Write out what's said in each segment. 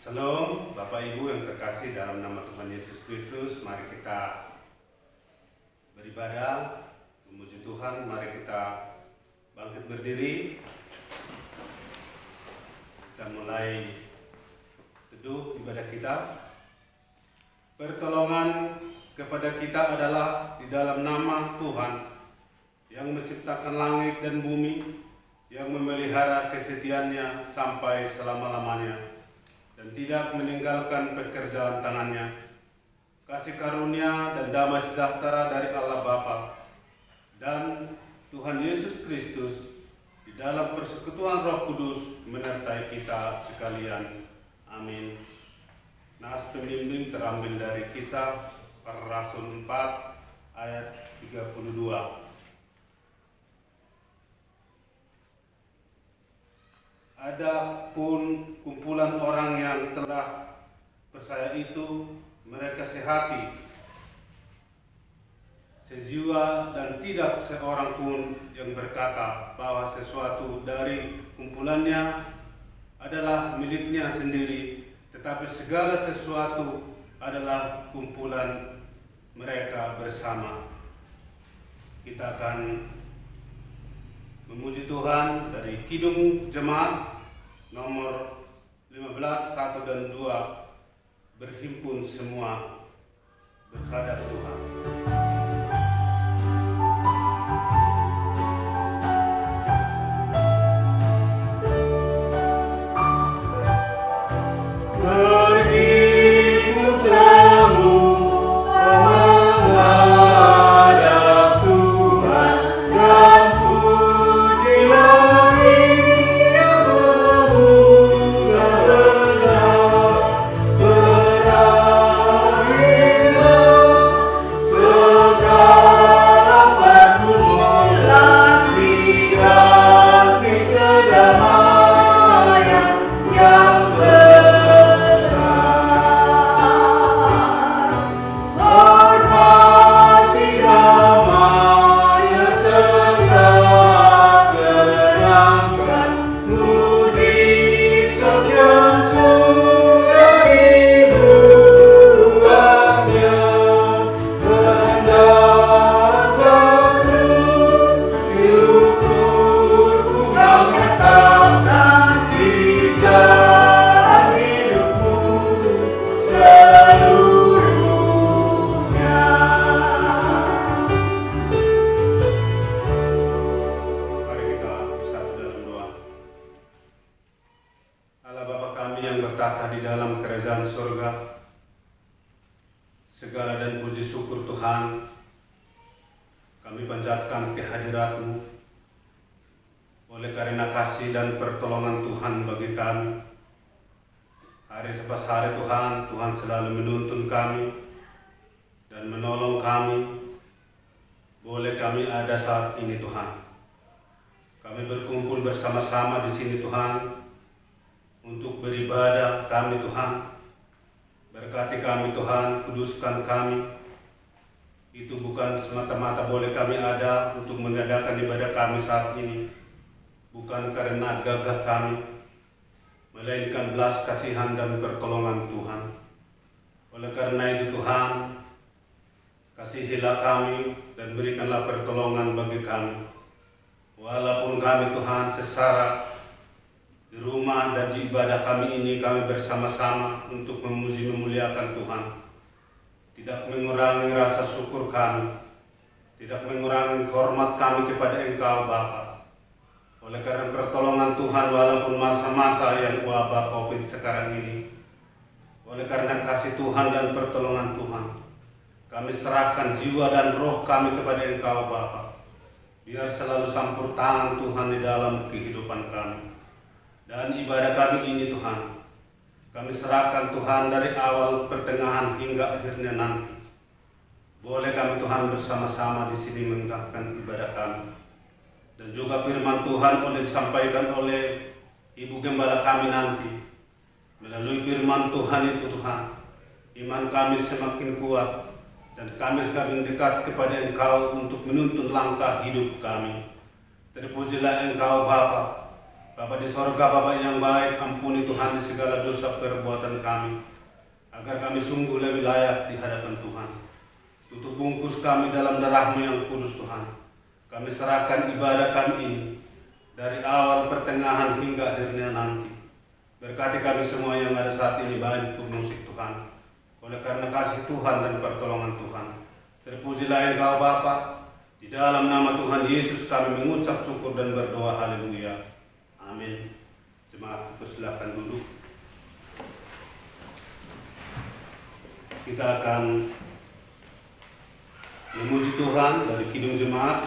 Shalom Bapak Ibu yang terkasih dalam nama Tuhan Yesus Kristus. Mari kita beribadah, memuji Tuhan. Mari kita bangkit berdiri. Kita mulai teduh ibadah kita. Pertolongan kepada kita adalah di dalam nama Tuhan yang menciptakan langit dan bumi, yang memelihara kesetiaannya sampai selama-lamanya dan tidak meninggalkan pekerjaan tangannya. Kasih karunia dan damai sejahtera dari Allah Bapa dan Tuhan Yesus Kristus di dalam persekutuan Roh Kudus menyertai kita sekalian. Amin. Nas pembimbing terambil dari Kisah Para Rasul 4 ayat 32. Adapun kumpulan orang yang telah percaya itu, mereka sehati, sejiwa, dan tidak seorang pun yang berkata bahwa sesuatu dari kumpulannya adalah miliknya sendiri, tetapi segala sesuatu adalah kumpulan mereka bersama. Kita akan memuji Tuhan dari Kidung Jemaat nomor 15, 1 dan 2, berhimpun semua berhadap Tuhan. So berkata di dalam kerajaan surga, segala dan puji syukur Tuhan, kami panjatkan kehadirat-Mu oleh karena kasih dan pertolongan Tuhan bagi kami. Hari lepas hari Tuhan selalu menuntun kami dan menolong kami. Boleh kami ada saat ini Tuhan. Kami berkumpul bersama-sama di sini Tuhan untuk beribadah kami Tuhan. Berkati kami Tuhan, kuduskan kami. Itu bukan semata-mata boleh kami ada untuk mengadakan ibadah kami saat ini, bukan karena gagah kami, melainkan belas kasihan dan pertolongan Tuhan. Oleh karena itu Tuhan, kasihilah kami dan berikanlah pertolongan bagi kami. Walaupun kami Tuhan sesara di rumah dan di ibadah kami ini, kami bersama-sama untuk memuji memuliakan Tuhan. Tidak mengurangi rasa syukur kami, tidak mengurangi hormat kami kepada Engkau Bapa. Oleh karena pertolongan Tuhan walaupun masa-masa yang wabah COVID sekarang ini, oleh karena kasih Tuhan dan pertolongan Tuhan, kami serahkan jiwa dan roh kami kepada Engkau Bapa. Biar selalu campur tangan Tuhan di dalam kehidupan kami. Dan ibadah kami ini Tuhan, kami serahkan Tuhan dari awal, pertengahan hingga akhirnya nanti. Boleh kami Tuhan bersama-sama di sini menegakkan ibadah kami. Dan juga firman Tuhan oleh disampaikan oleh Ibu Gembala kami nanti. Melalui firman Tuhan itu Tuhan, iman kami semakin kuat dan kami semakin dekat kepada Engkau untuk menuntun langkah hidup kami. Terpujilah Engkau Bapa, Bapa di sorga, Bapa yang baik, ampuni Tuhan segala dosa perbuatan kami, agar kami sungguh lebih layak di hadapan Tuhan. Tutup bungkus kami dalam darah-Mu yang kudus Tuhan. Kami serahkan ibadah kami ini dari awal, pertengahan hingga akhirnya nanti. Berkati kami semua yang ada saat ini baik untuk musik Tuhan. Oleh karena kasih Tuhan dan pertolongan Tuhan, terpujilah Engkau Bapa. Di dalam nama Tuhan Yesus kami mengucap syukur dan berdoa, haleluya, amin. Jemaat silakan duduk. Kita akan memuji Tuhan dari Kidung Jemaat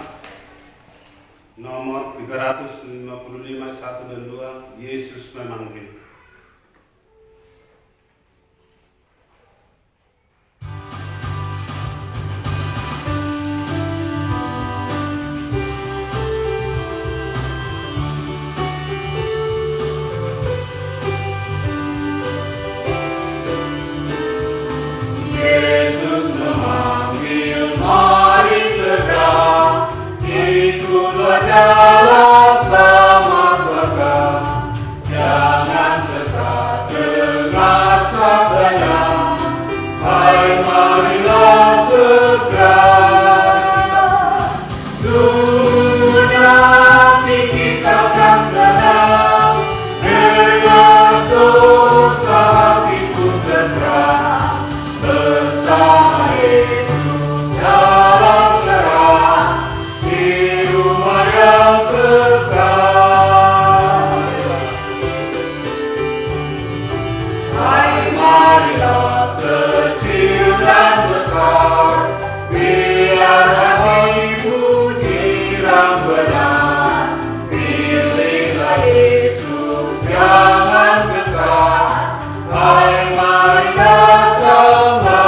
nomor 355 1 dan 2, Yesus memanggil. Dalam selamat warga, jangan sesat dengar sabdanya. Hai marilah segera, sudah ditinggalkan senang, dengan dosa hatiku terang, bersama Yesus dalam terang. Marilah kecil dan besar, biar hatimu dirang benar. Pilihlah Yesus, jangan gentar. Hai mari datanglah,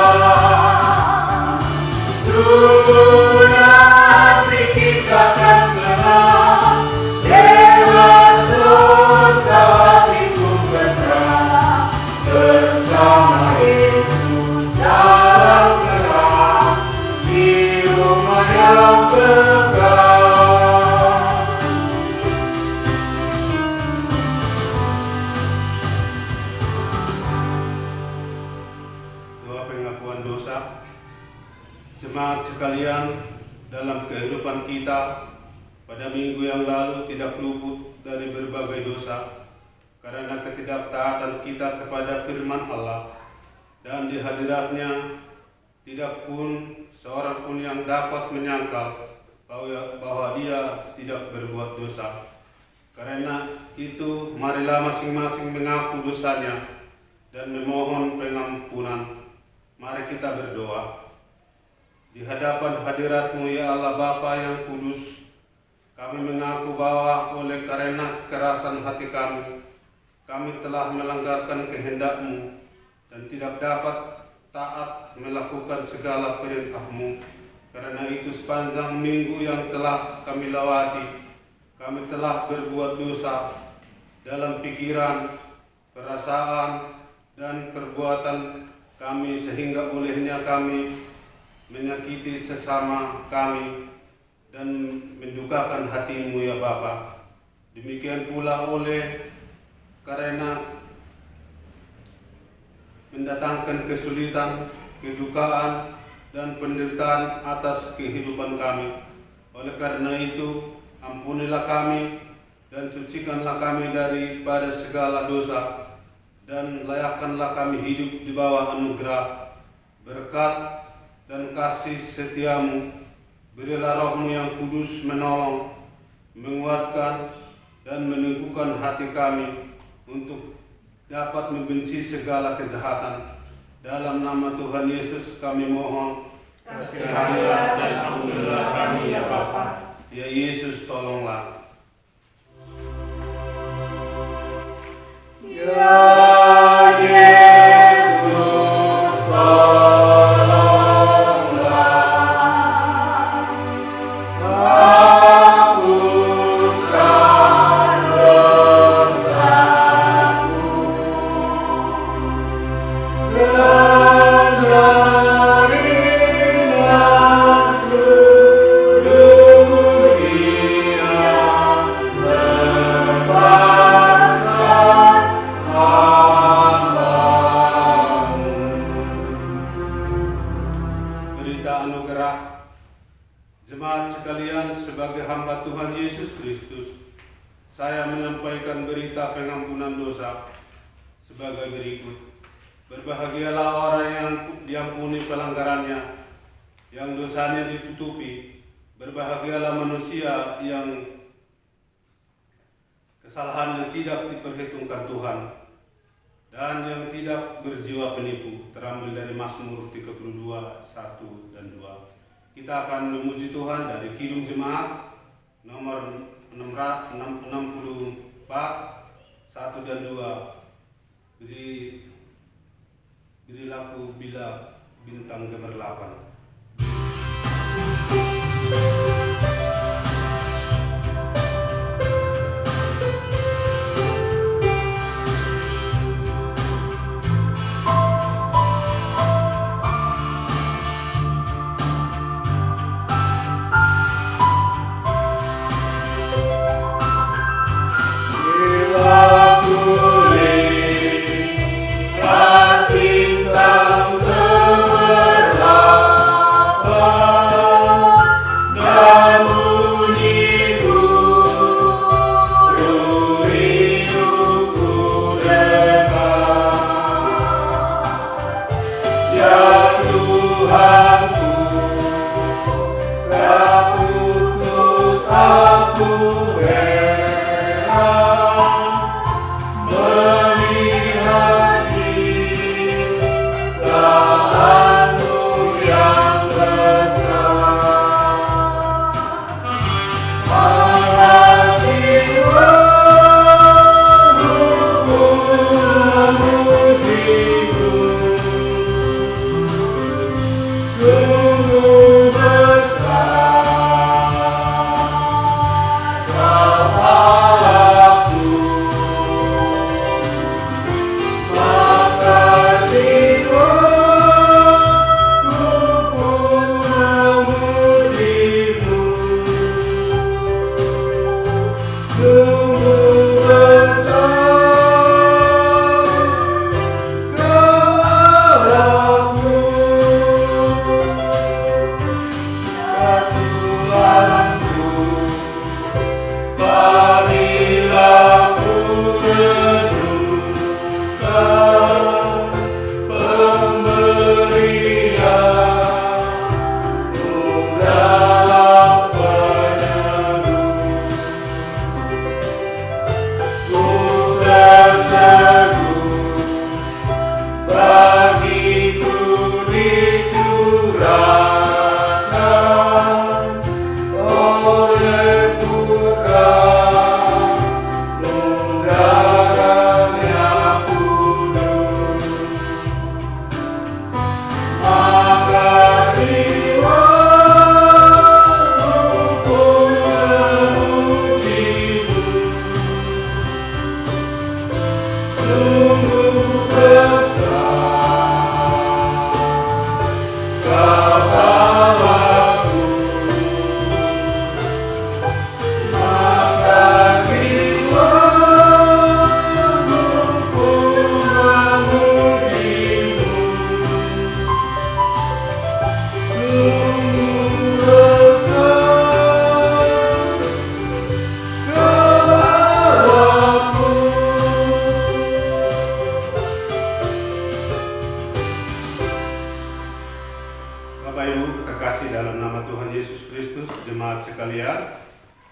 sudah ditinggalkan senang, bebas dosa hatiku tenang. Bersama Yesus dalam terang, di rumah yang megah. Doa pengakuan dosa. Jemaat sekalian, dalam kehidupan kita pada minggu yang lalu tidak luput dari berbagai dosa karena ketidaktaatan kita kepada firman Allah, dan di hadiratnya tidak pun seorang pun yang dapat menyangkal bahwa dia tidak berbuat dosa. Karena itu marilah masing-masing mengaku dosanya dan memohon pengampunan. Mari kita berdoa. Di hadapan hadirat-Mu ya Allah Bapa yang kudus, kami mengaku bahwa oleh karena kekerasan hati kami telah melanggarkan kehendak-Mu dan tidak dapat taat melakukan segala perintah-Mu. Karena itu sepanjang minggu yang telah kami lewati, kami telah berbuat dosa dalam pikiran, perasaan, dan perbuatan kami, sehingga olehnya kami menyakiti sesama kami dan mendukakan hati-Mu ya Bapa. Demikian pula oleh karena mendatangkan kesulitan, kedukaan, dan penderitaan atas kehidupan kami. Oleh karena itu, ampunilah kami dan cucikanlah kami daripada segala dosa, dan layakkanlah kami hidup di bawah anugerah, berkat, dan kasih setia-Mu. Berilah Roh-Mu yang kudus menolong, menguatkan, dan meneguhkan hati kami untuk dapat membenci segala kejahatan. Dalam nama Tuhan Yesus kami mohon, Kasihanilah dan ampunilah kami ya Bapa. Ya Yesus, tolonglah. Ya Yesus, tolonglah. Hapuskan dosaku dan dari seluruh dunia, lepaskan hamba-Mu. Berita anugerah. Jemaat sekalian, sebagai hamba Tuhan Yesus Kristus, saya menyampaikan berita pengampunan dosa sebagai berikut. Berbahagialah orang yang diampuni pelanggarannya, yang dosanya ditutupi. Berbahagialah manusia yang kesalahannya tidak diperhitungkan Tuhan, dan yang tidak berjiwa penipu. Terambil dari Mazmur 32, 1 dan 2. Kita akan memuji Tuhan dari Kidung Jemaat nomor 664, 1 dan 2. Berilah ku bila bintang gemerlapan. Bila ku lihat bintang gemerlapan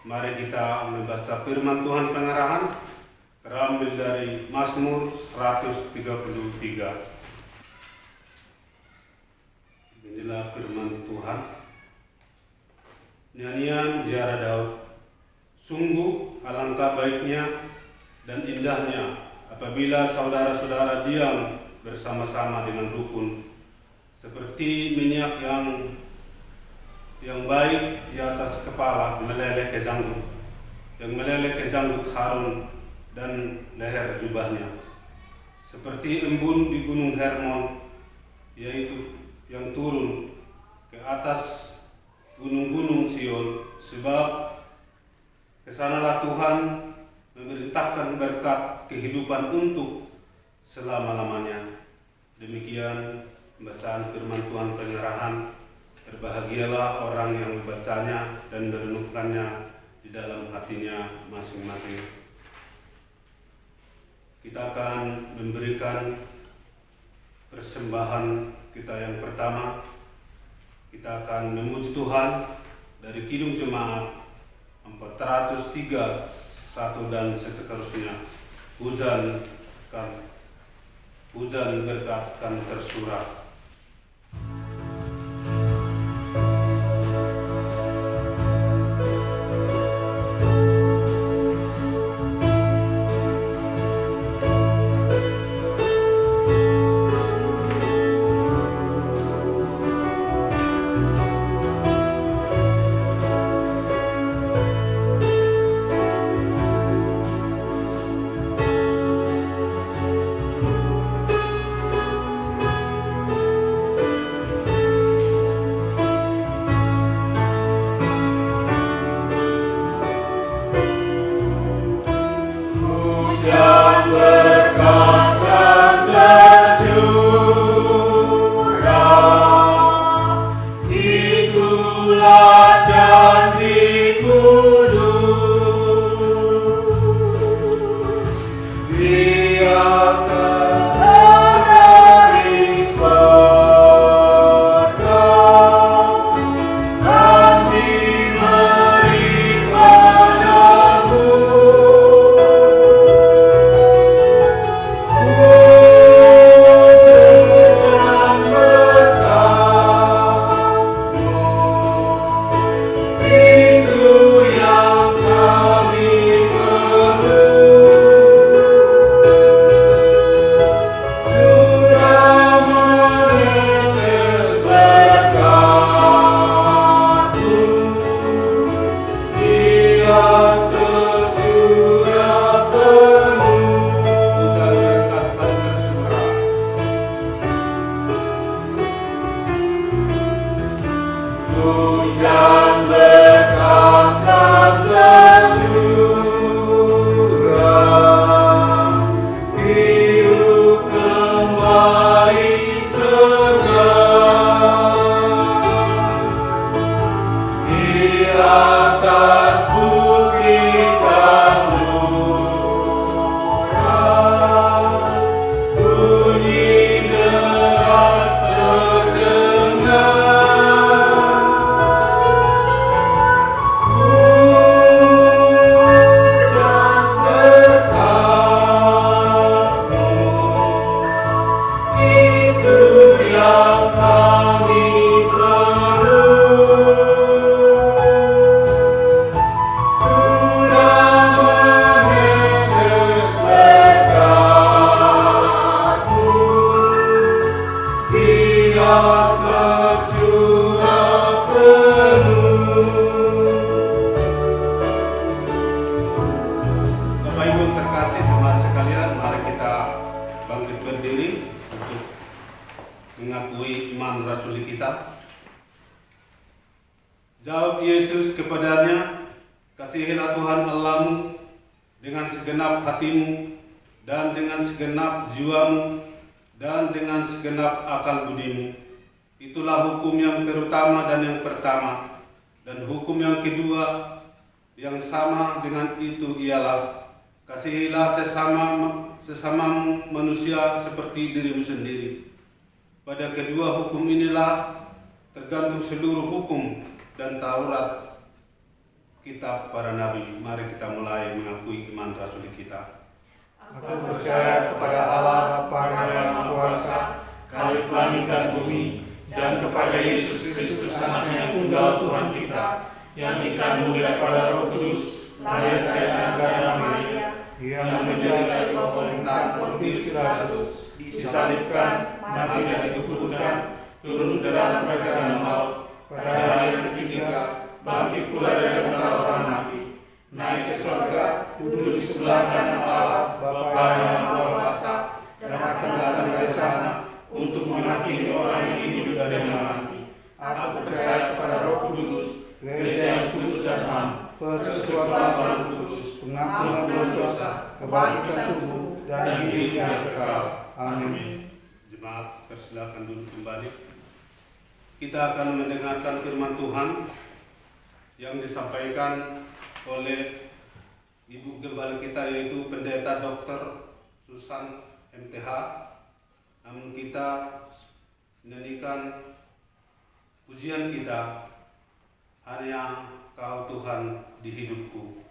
Mari kita membaca firman Tuhan pengarahan terambil dari Mazmur 133. Inilah firman Tuhan. Nyanyian ziarah Daud. Sungguh alangkah baiknya dan indahnya apabila saudara-saudara diam bersama-sama dengan rukun, seperti minyak yang baik di atas kepala meleleh ke janggut, yang meleleh ke janggut Harun dan leher jubahnya, seperti embun di gunung Hermon, yaitu yang turun ke atas gunung-gunung Sion, sebab kesanalah Tuhan memerintahkan berkat kehidupan untuk selama-lamanya. Demikian bacaan firman Tuhan pengarahan. Berbahagialah orang yang membacanya dan merenungkannya di dalam hatinya masing-masing. Kita akan memberikan persembahan kita yang pertama. Kita akan memuji Tuhan dari Kidung Jemaat 403, 1 dan seterusnya. Hujan berkat kan tersurah. Mengakui iman rasuli kita. Jawab Yesus kepadanya, kasihilah Tuhan Allahmu dengan segenap hatimu dan dengan segenap jiwamu dan dengan segenap akal budimu. Itulah hukum yang terutama dan yang pertama. Dan hukum yang kedua yang sama dengan itu ialah kasihilah sesamamu manusia seperti dirimu sendiri. Pada kedua hukum inilah tergantung seluruh hukum dan Taurat. kitab para nabi. Mari kita mulai mengakui iman rasuli kita. Aku percaya kepada Allah Bapa yang Maha Kuasa, Khalik langit dan bumi, dan kepada Yesus Kristus Anaknya yang tunggal Tuhan kita, yang dikandung daripada Roh Kudus, lahir dari anak darah Maria, yang menderita di bawah pemerintahan Pontius Pilatus, disalibkan, mati dan dikuburkan, turun dalam kerajaan maut, pada hari yang ketiga bangkit pula dari antara orang mati, naik ke surga, duduk di sebelah kanan Allah Bapa yang Maha Kuasa, dan akan datang dari sana untuk menghakimi orang yang hidup dan yang mati. Aku percaya kepada Roh Kudus, gereja yang kudus dan am, persekutuan orang kudus, pengampunan dosa, kebangkitan tubuh, dan hidup yang kekal. Amin. Jemaat, persilakan duduk kembali. Kita akan mendengarkan firman Tuhan yang disampaikan oleh Ibu Gembala kita, yaitu Pendeta Dr. Susan MTH. Namun kita menyanyikan pujian kita, hanya Kau Tuhan di hidupku.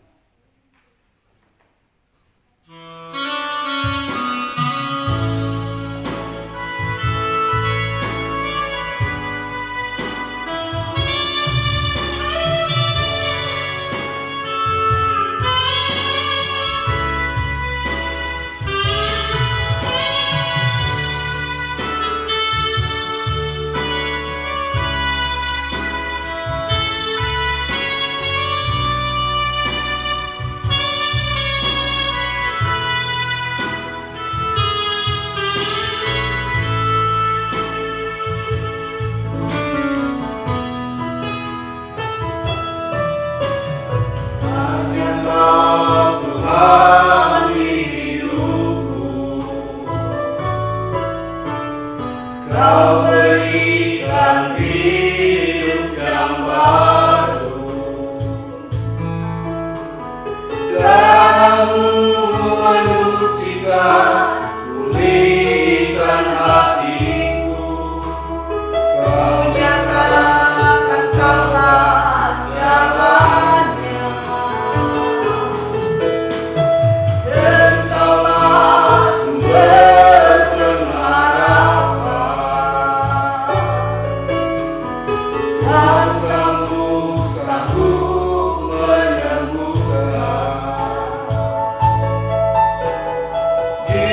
Di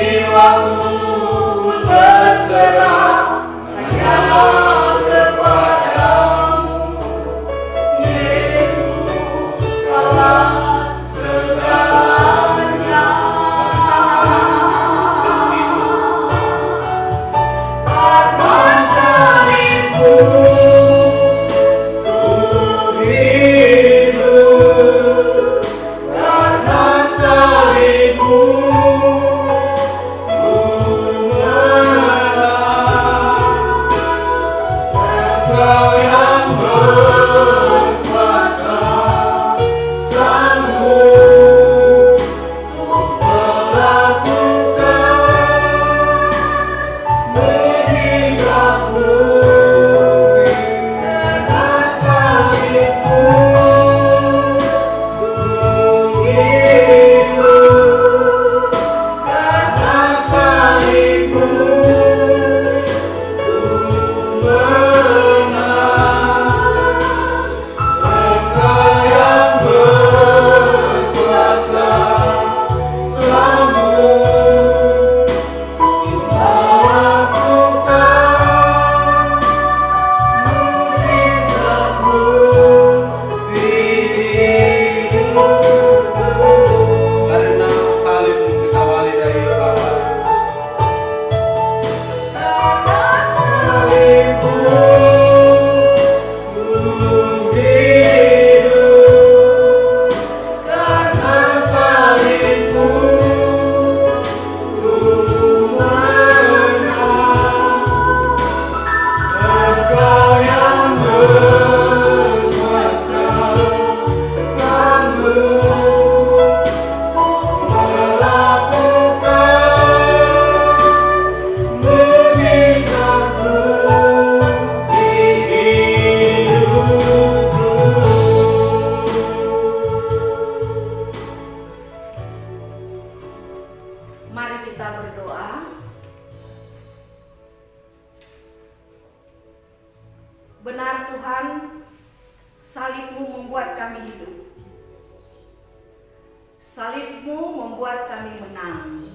Salibmu membuat kami menang.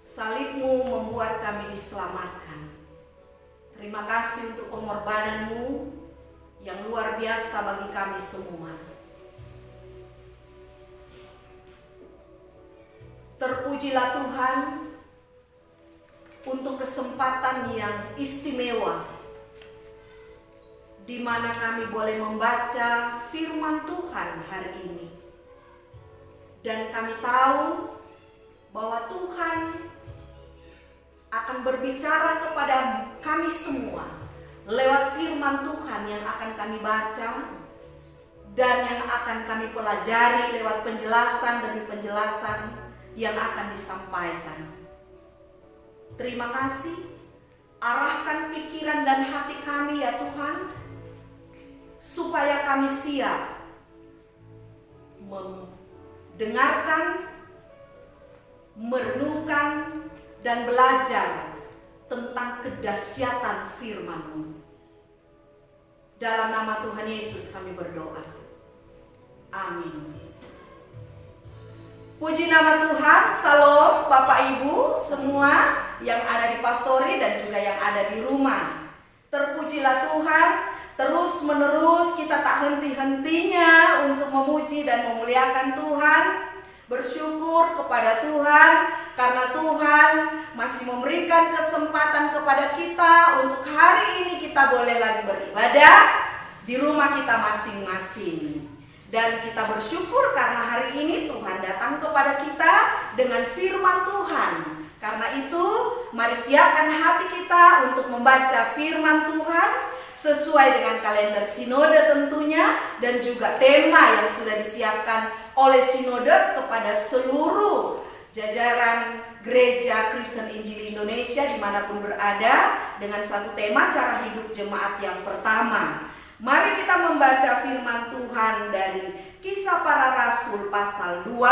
Salibmu membuat kami diselamatkan. Terima kasih untuk pengorbananmu yang luar biasa bagi kami semua. Terpujilah Tuhan untuk kesempatan yang istimewa di mana kami boleh membaca firman Tuhan hari ini. Dan kami tahu bahwa Tuhan akan berbicara kepada kami semua lewat firman Tuhan yang akan kami baca dan yang akan kami pelajari lewat penjelasan demi penjelasan yang akan disampaikan. Terima kasih, arahkan pikiran dan hati kami ya Tuhan, supaya kami siap mendengarkan, merenungkan, dan belajar tentang kedahsyatan firman-Mu. Dalam nama Tuhan Yesus kami berdoa. Amin. Puji nama Tuhan. Salam Bapak Ibu semua yang ada di pastori dan juga yang ada di rumah. Terpujilah Tuhan. Terus menerus kita tak henti-hentinya untuk memuji dan memuliakan Tuhan. Bersyukur kepada Tuhan karena Tuhan masih memberikan kesempatan kepada kita untuk hari ini kita boleh lagi beribadah di rumah kita masing-masing. Dan kita bersyukur karena hari ini Tuhan datang kepada kita dengan firman Tuhan. Karena itu mari siapkan hati kita untuk membaca firman Tuhan sesuai dengan kalender sinode tentunya, dan juga tema yang sudah disiapkan oleh sinode kepada seluruh jajaran Gereja Kristen Injil Indonesia dimanapun berada, dengan satu tema cara hidup jemaat yang pertama. Mari kita membaca firman Tuhan dari Kisah Para Rasul pasal 2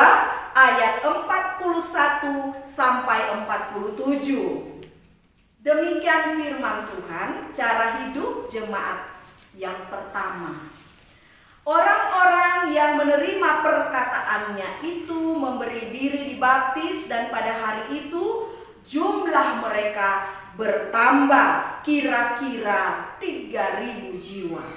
ayat 41 sampai 47. Demikian firman Tuhan, cara hidup jemaat yang pertama. Orang-orang yang menerima perkataannya itu memberi diri dibaptis, dan pada hari itu jumlah mereka bertambah kira-kira 3.000 jiwa.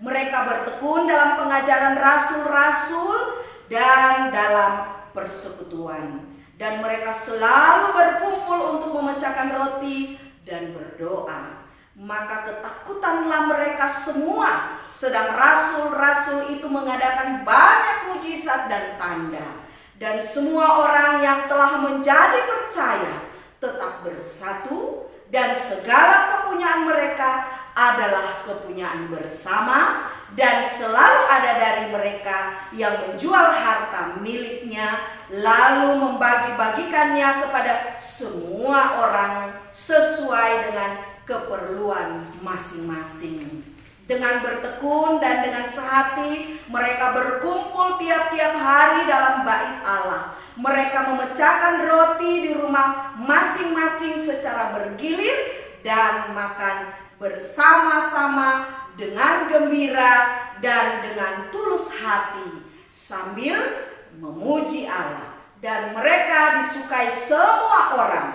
Mereka bertekun dalam pengajaran rasul-rasul dan dalam persekutuan. Dan mereka selalu berkumpul untuk memecahkan roti dan berdoa. Maka ketakutanlah mereka semua, sedang rasul-rasul itu mengadakan banyak mujizat dan tanda. Dan semua orang yang telah menjadi percaya tetap bersatu, dan segala kepunyaan mereka adalah kepunyaan bersama, dan selalu ada dari mereka yang menjual harta miliknya lalu membagi-bagikannya kepada semua orang sesuai dengan keperluan masing-masing. Dengan bertekun dan dengan sehati mereka berkumpul tiap-tiap hari dalam bait Allah. Mereka memecahkan roti di rumah masing-masing secara bergilir dan makan bersama-sama dengan gembira dan dengan tulus hati sambil memuji Allah. Dan mereka disukai semua orang,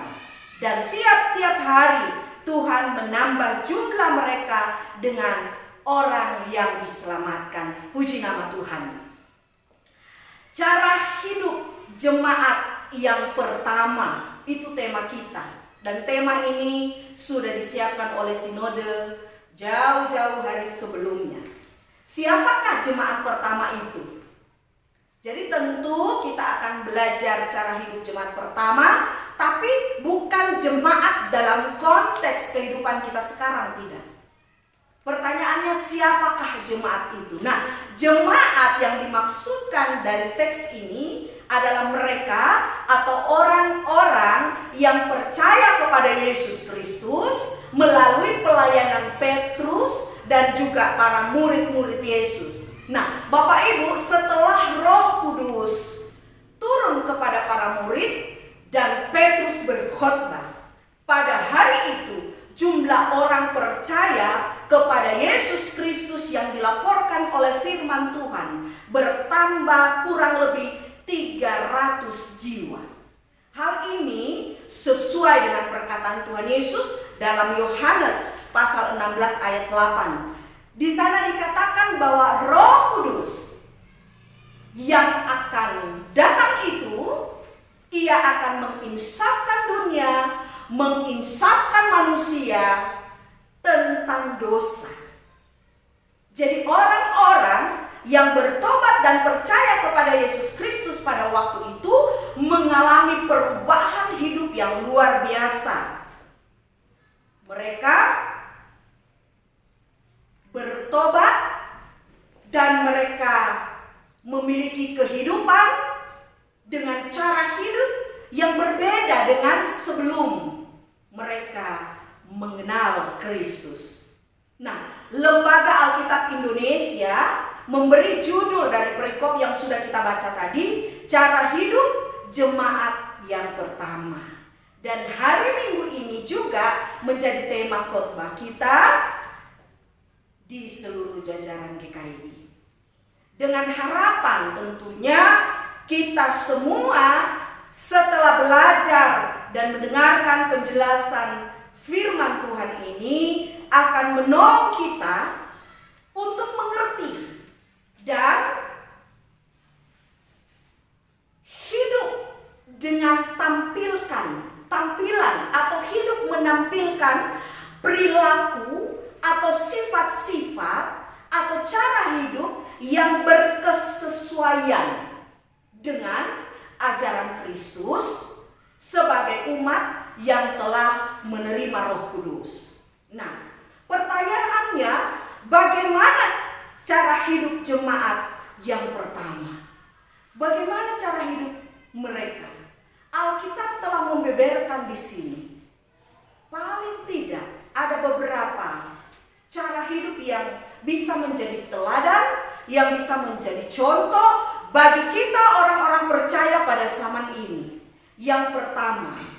dan tiap-tiap hari Tuhan menambah jumlah mereka dengan orang yang diselamatkan. Puji nama Tuhan. Cara hidup jemaat yang pertama itu tema kita, dan tema ini sudah disiapkan oleh sinode jauh-jauh hari sebelumnya. Siapakah jemaat pertama itu? Jadi tentu kita akan belajar cara hidup jemaat pertama, tapi bukan jemaat dalam konteks kehidupan kita sekarang, tidak. Pertanyaannya, siapakah jemaat itu? Nah, jemaat yang dimaksudkan dari teks ini adalah mereka atau orang-orang yang percaya kepada Yesus Kristus melalui pelayanan Petrus dan juga para murid-murid Yesus. Nah, Bapak Ibu, setelah Roh Kudus turun kepada para murid dan Petrus berkhotbah, pada hari itu jumlah orang percaya kepada Yesus Kristus yang dilaporkan oleh firman Tuhan bertambah kurang lebih 300 jiwa. Hal ini sesuai dengan perkataan Tuhan Yesus dalam Yohanes pasal 16 ayat 8. Di sana dikatakan bahwa Roh Kudus yang akan datang itu, ia akan menginsafkan dunia, menginsafkan manusia tentang dosa. Jadi orang-orang yang bertobat dan percaya kepada Yesus Kristus pada waktu itu mengalami perubahan hidup yang luar biasa. Mereka bertobat dan mereka memiliki kehidupan dengan cara hidup yang berbeda dengan sebelum mereka mengenal Kristus. Nah, Lembaga Alkitab Indonesia memberi judul dari perikop yang sudah kita baca tadi, Cara Hidup Jemaat yang Pertama. Dan hari Minggu ini juga menjadi tema khotbah kita di seluruh jajaran GKI. Dengan harapan tentunya kita semua setelah belajar dan mendengarkan penjelasan firman Tuhan ini akan menolong kita untuk mengerti dan hidup dengan tampilan atau hidup menampilkan perilaku atau sifat-sifat atau cara hidup yang berkesesuaian dengan ajaran Kristus sebagai umat yang telah menerima Roh Kudus. Nah, pertanyaannya, bagaimana cara hidup jemaat yang pertama? Bagaimana cara hidup mereka? Alkitab telah membeberkan di sini. Paling tidak ada beberapa cara hidup yang bisa menjadi teladan, yang bisa menjadi contoh bagi kita orang-orang percaya pada zaman ini. Yang pertama,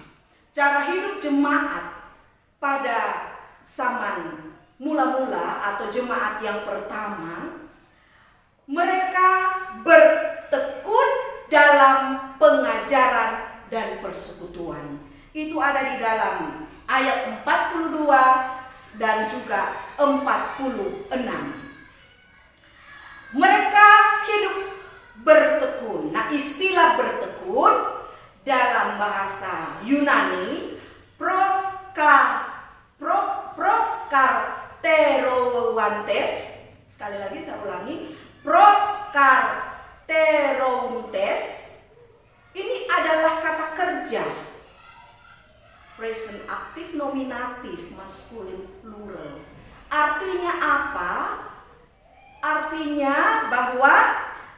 cara hidup jemaat pada zaman mula-mula atau jemaat yang pertama, mereka bertekun dalam pengajaran dan persekutuan. Itu ada di dalam ayat 42 dan juga 46. Mereka hidup bertekun. Nah, istilah bertekun dalam bahasa Yunani proskarterowantes. Sekali lagi saya ulangi, proskarterowantes. Ini adalah kata kerja present aktif nominatif maskulin plural. Artinya apa? Artinya bahwa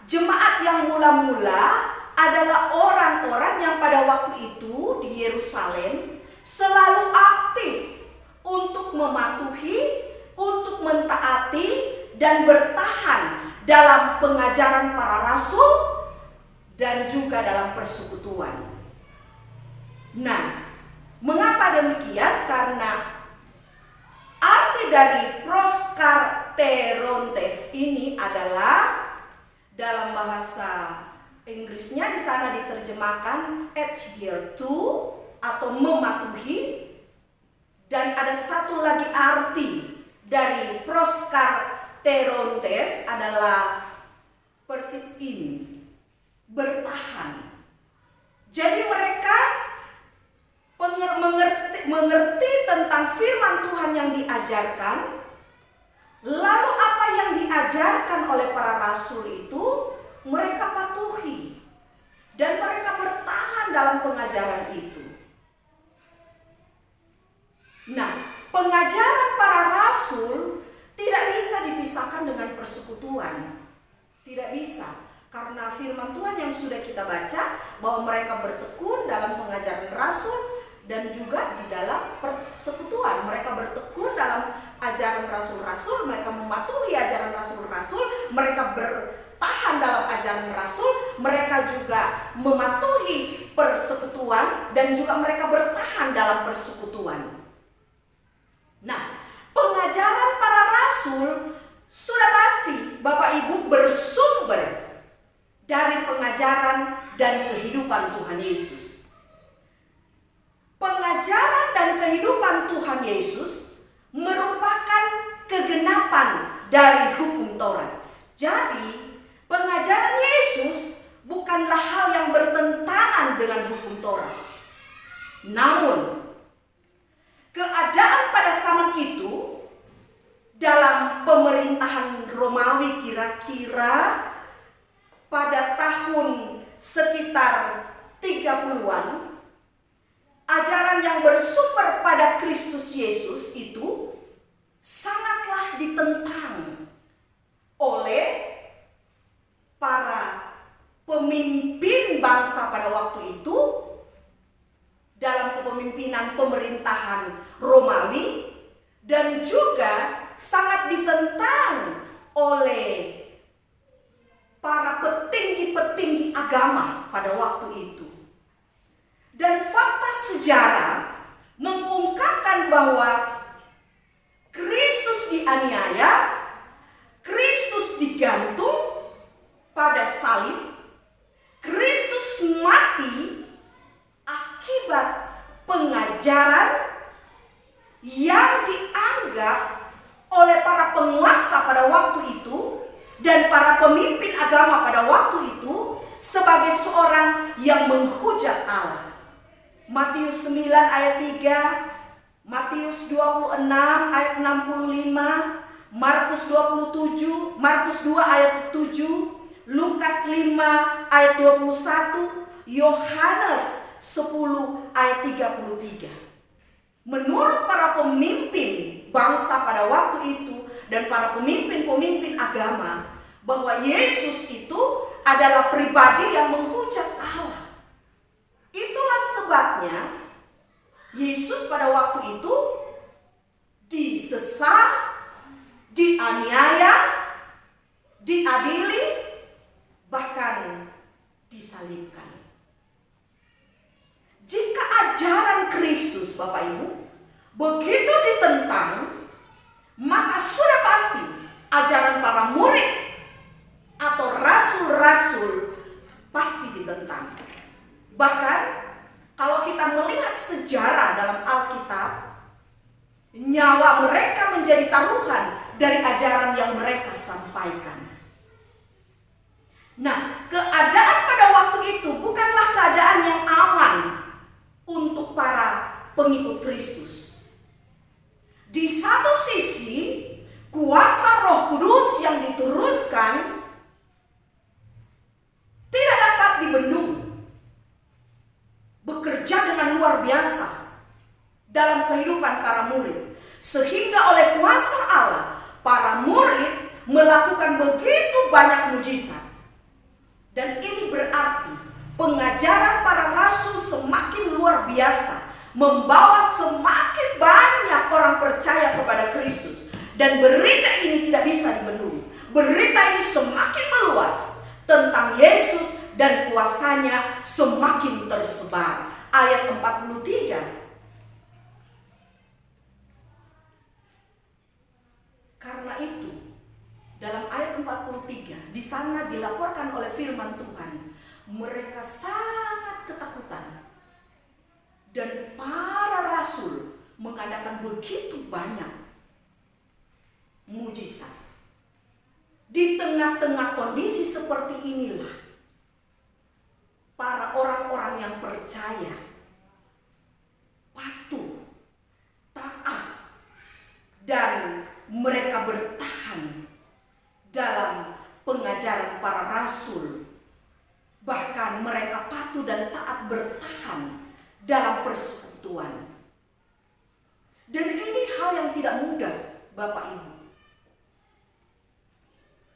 jemaat yang mula-mula adalah orang-orang yang pada waktu itu di Yerusalem selalu aktif untuk mematuhi, untuk mentaati dan bertahan dalam pengajaran para rasul dan juga dalam persekutuan. Nah, mengapa demikian? Karena arti dari proskarterontes ini adalah dalam bahasa Inggrisnya di sana diterjemahkan adhere to atau mematuhi, dan ada satu lagi arti dari proskarterontes adalah persist in, bertahan. Jadi mereka mengerti tentang firman Tuhan yang diajarkan, lalu apa yang diajarkan oleh para rasul itu mereka patuhi dan mereka bertahan dalam pengajaran itu. Nah, pengajaran para rasul tidak bisa dipisahkan dengan persekutuan. Tidak bisa. Karena firman Tuhan yang sudah kita baca bahwa mereka bertekun dalam pengajaran rasul dan juga di dalam persekutuan. Mereka bertekun dalam ajaran rasul-rasul, mereka mematuhi ajaran rasul-rasul, mereka bertahan dalam ajaran rasul, mereka juga mematuhi persekutuan dan juga mereka bertahan dalam persekutuan. Nah, pengajaran para rasul sudah pasti Bapak Ibu bersumber pengajaran dan kehidupan Tuhan Yesus. Pengajaran dan kehidupan Tuhan Yesus merupakan kegenapan dari hukum Taurat. Jadi, pengajaran Yesus bukanlah hal yang bertentangan dengan hukum Taurat. Namun, keadaan pada zaman itu dalam pemerintahan Romawi kira-kira pada tahun sekitar 30-an, ajaran yang bersumber pada Kristus Yesus itu sangatlah ditentang oleh para pemimpin bangsa pada waktu itu dalam kepemimpinan pemerintahan Romawi, dan juga sangat ditentang oleh para petinggi-petinggi agama pada waktu itu. Dan fakta sejarah mengungkapkan bahwa Kristus dianiaya, Kristus digantung pada salib, Kristus mati akibat pengajaran yang dianggap oleh para penguasa pada waktu itu dan para pemimpin agama pada waktu itu sebagai seorang yang menghujat Allah. Matius 9 ayat 3, Matius 26 ayat 65, Markus 27, Markus 2 ayat 7, Lukas 5 ayat 21, Yohanes 10 ayat 33. Menurut para pemimpin bangsa pada waktu itu dan para pemimpin-pemimpin agama, bahwa Yesus itu adalah pribadi yang menghujat Allah. Itulah sebabnya Yesus pada waktu itu disesat, dianiaya, diadili, bahkan disalibkan. Jika ajaran Kristus, Bapak Ibu, begitu ditentang, maka sudah pasti ajaran para murid atau rasul-rasul pasti ditentang. Bahkan kalau kita melihat sejarah dalam Alkitab, nyawa mereka menjadi taruhan dari ajaran yang mereka sampaikan. Nah, keadaan pada waktu itu bukanlah keadaan yang aman untuk para pengikut Kristus. Di satu sisi, kuasa Roh Kudus yang diturunkan tidak dapat dibendung, bekerja dengan luar biasa dalam kehidupan para murid, sehingga oleh kuasa Allah para murid melakukan begitu banyak mujizat. Dan ini berarti pengajaran para rasul semakin luar biasa, membawa semakin banyak orang percaya kepada Kristus. Dan berita ini tidak bisa dibendung. Berita ini semakin meluas tentang Yesus dan kuasanya semakin tersebar. Ayat 43. Karena itu, dalam ayat 43, di sana dilaporkan oleh firman Tuhan, mereka sangat ketakutan. Dan para rasul mengadakan begitu banyak mujizat. Di tengah-tengah kondisi seperti inilah, para orang-orang yang percaya, patuh, taat, dan mereka bertahan dalam pengajaran para rasul. Bahkan mereka patuh dan taat bertahan dalam persekutuan. Dan ini hal yang tidak mudah, Bapak Ibu.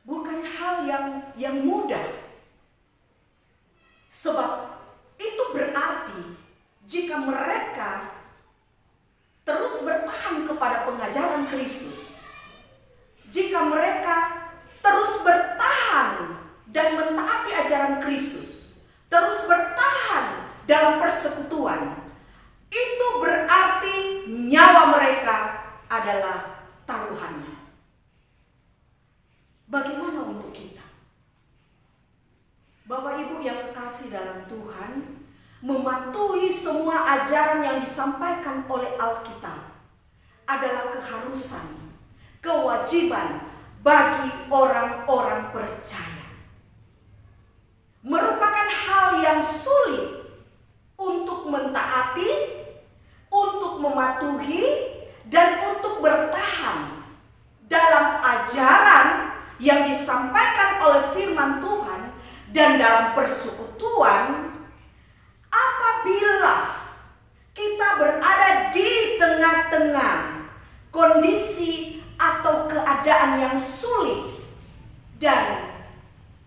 Bukan hal yang mudah. Sebab itu berarti jika mereka terus bertahan kepada pengajaran Kristus, jika mereka terus bertahan dan mentaati ajaran Kristus, terus bertahan dalam persekutuan, itu berarti nyawa mereka adalah taruhannya. Bagaimana untuk kita? Bapak Ibu yang kekasih dalam Tuhan, mematuhi semua ajaran yang disampaikan oleh Alkitab adalah keharusan, kewajiban bagi orang-orang percaya. Merupakan hal yang sulit untuk mentaati, untuk mematuhi, dan untuk bertahan dalam ajaran yang disampaikan oleh firman Tuhan dan dalam persekutuan. Apabila kita berada di tengah-tengah kondisi atau keadaan yang sulit dan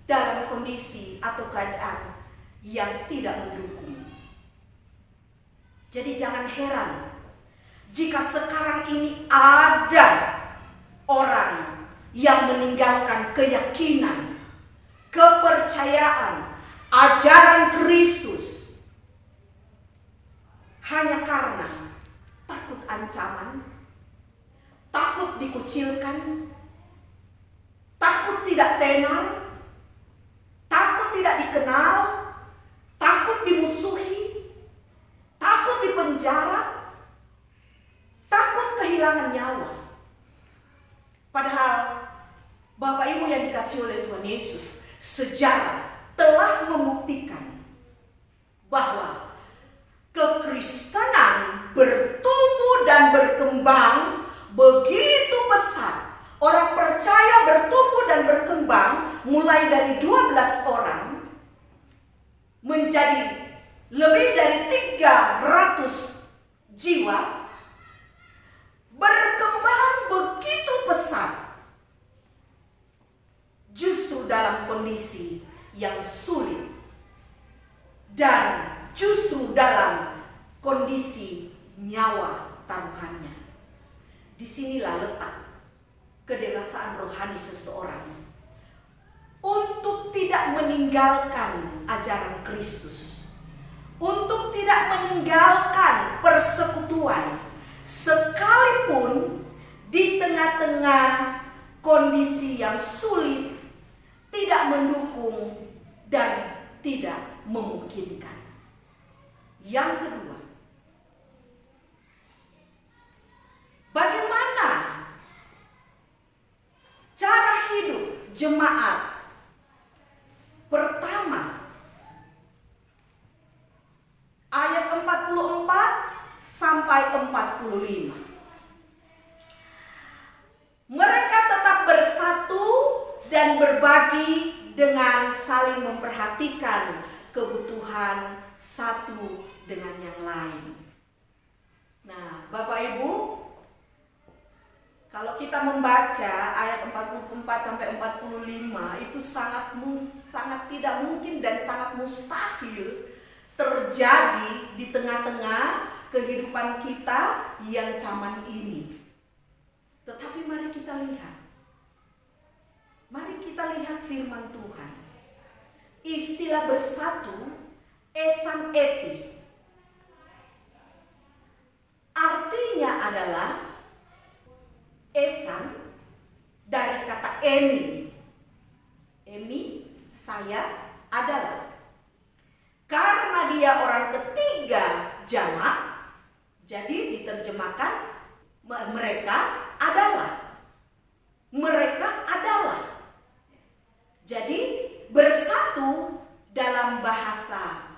dalam kondisi atau keadaan yang tidak mendukung. Jadi jangan heran jika sekarang ini ada orang yang meninggalkan keyakinan, kepercayaan, ajaran Kristus hanya karena takut ancaman, takut dikucilkan, takut tidak tenar, takut tidak dikenal, takut dimusuhi, takut dipenjara, takut kehilangan nyawa. Padahal Bapak Ibu yang dikasihi oleh Tuhan Yesus, sejarah telah membuktikan bahwa kekristenan bertumbuh dan berkembang begitu pesat. Orang percaya bertumbuh dan berkembang mulai dari 12 orang menjadi lebih dari 300 jiwa, berkembang begitu pesat justru dalam kondisi yang sulit dan justru dalam kondisi nyawa taruhannya. Disinilah letak kedewasaan rohani seseorang untuk tidak meninggalkan ajaran Kristus, untuk tidak meninggalkan persekutuan, sekalipun di tengah-tengah kondisi yang sulit, tidak mendukung dan tidak memungkinkan. Yang kedua, bagaimana cara hidup jemaat? Pertama, ayat 44 sampai 45. Mereka tetap bersatu dan berbagi dengan saling memperhatikan kebutuhan satu dengan yang lain. Nah, Bapak Ibu, kalau kita membaca ayat 44 sampai 45 itu sangat tidak mungkin dan sangat mustahil terjadi di tengah-tengah kehidupan kita yang zaman ini. Tetapi mari kita lihat. Mari kita lihat firman Tuhan. Istilah bersatu, esan epi, artinya adalah esan dari kata emi. Emi, saya adalah. Karena dia orang ketiga jamak, jadi diterjemahkan mereka adalah. Mereka adalah. Jadi bersatu dalam bahasa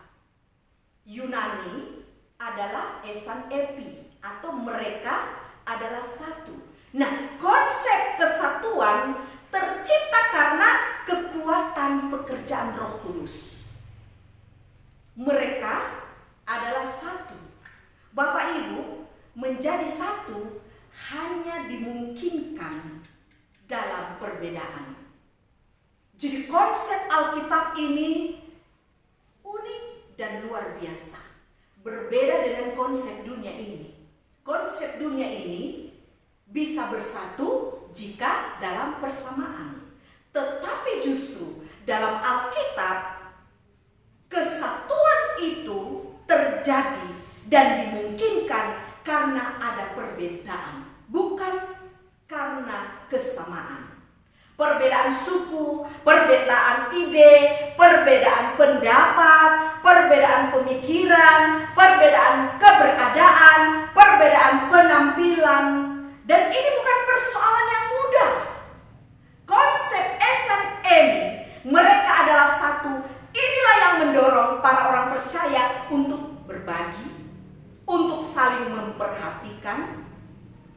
Yunani adalah esan epi atau mereka adalah satu. Nah, konsep kesatuan tercipta karena kekuatan pekerjaan Roh Kudus. Mereka adalah satu. Bapak Ibu, menjadi satu hanya dimungkinkan dalam perbedaan. Jadi konsep Alkitab ini unik dan luar biasa. Berbeda dengan konsep dunia ini. Konsep dunia ini bisa bersatu jika dalam persamaan. Tetapi justru dalam Alkitab kesatuan itu terjadi dan dimungkinkan karena ada perbedaan, bukan karena kesamaan. Perbedaan suku, perbedaan ide, perbedaan perbedaan pendapat, perbedaan pemikiran, perbedaan keberadaan, perbedaan penampilan. Dan ini bukan persoalan yang mudah. Konsep SNM, mereka adalah satu. Inilah yang mendorong para orang percaya untuk berbagi, untuk saling memperhatikan,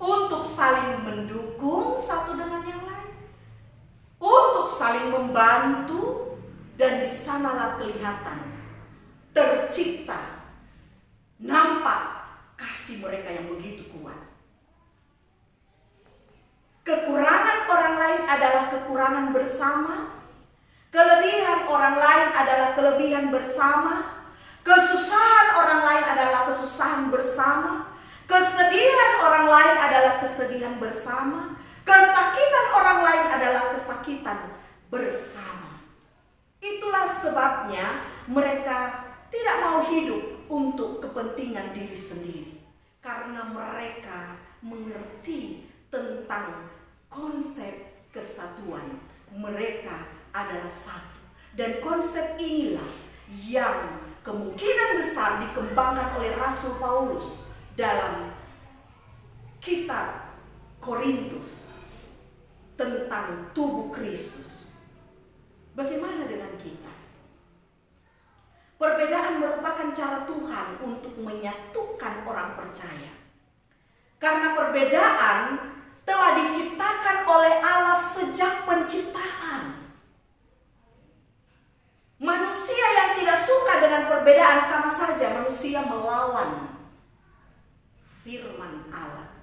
untuk saling mendukung satu dengan yang lain, untuk saling membantu. Dan di sanalah kelihatan, tercipta, nampak kasih mereka yang begitu kuat. Kekurangan orang lain adalah kekurangan bersama, kelebihan orang lain adalah kelebihan bersama, kesusahan orang lain adalah kesusahan bersama, kesedihan orang lain adalah kesedihan bersama, kesakitan orang lain adalah kesakitan bersama. Itulah sebabnya mereka tidak mau hidup untuk kepentingan diri sendiri, karena mereka mengerti tentang konsep kesatuan. Mereka adalah satu, dan konsep inilah yang kemungkinan besar dikembangkan oleh Rasul Paulus dalam kitab Korintus tentang tubuh Kristus. Bagaimana dengan kita? Perbedaan merupakan cara Tuhan untuk menyatukan orang percaya. Karena perbedaan telah diciptakan oleh Allah sejak penciptaan. Manusia yang tidak suka dengan perbedaan sama saja manusia melawan firman Allah.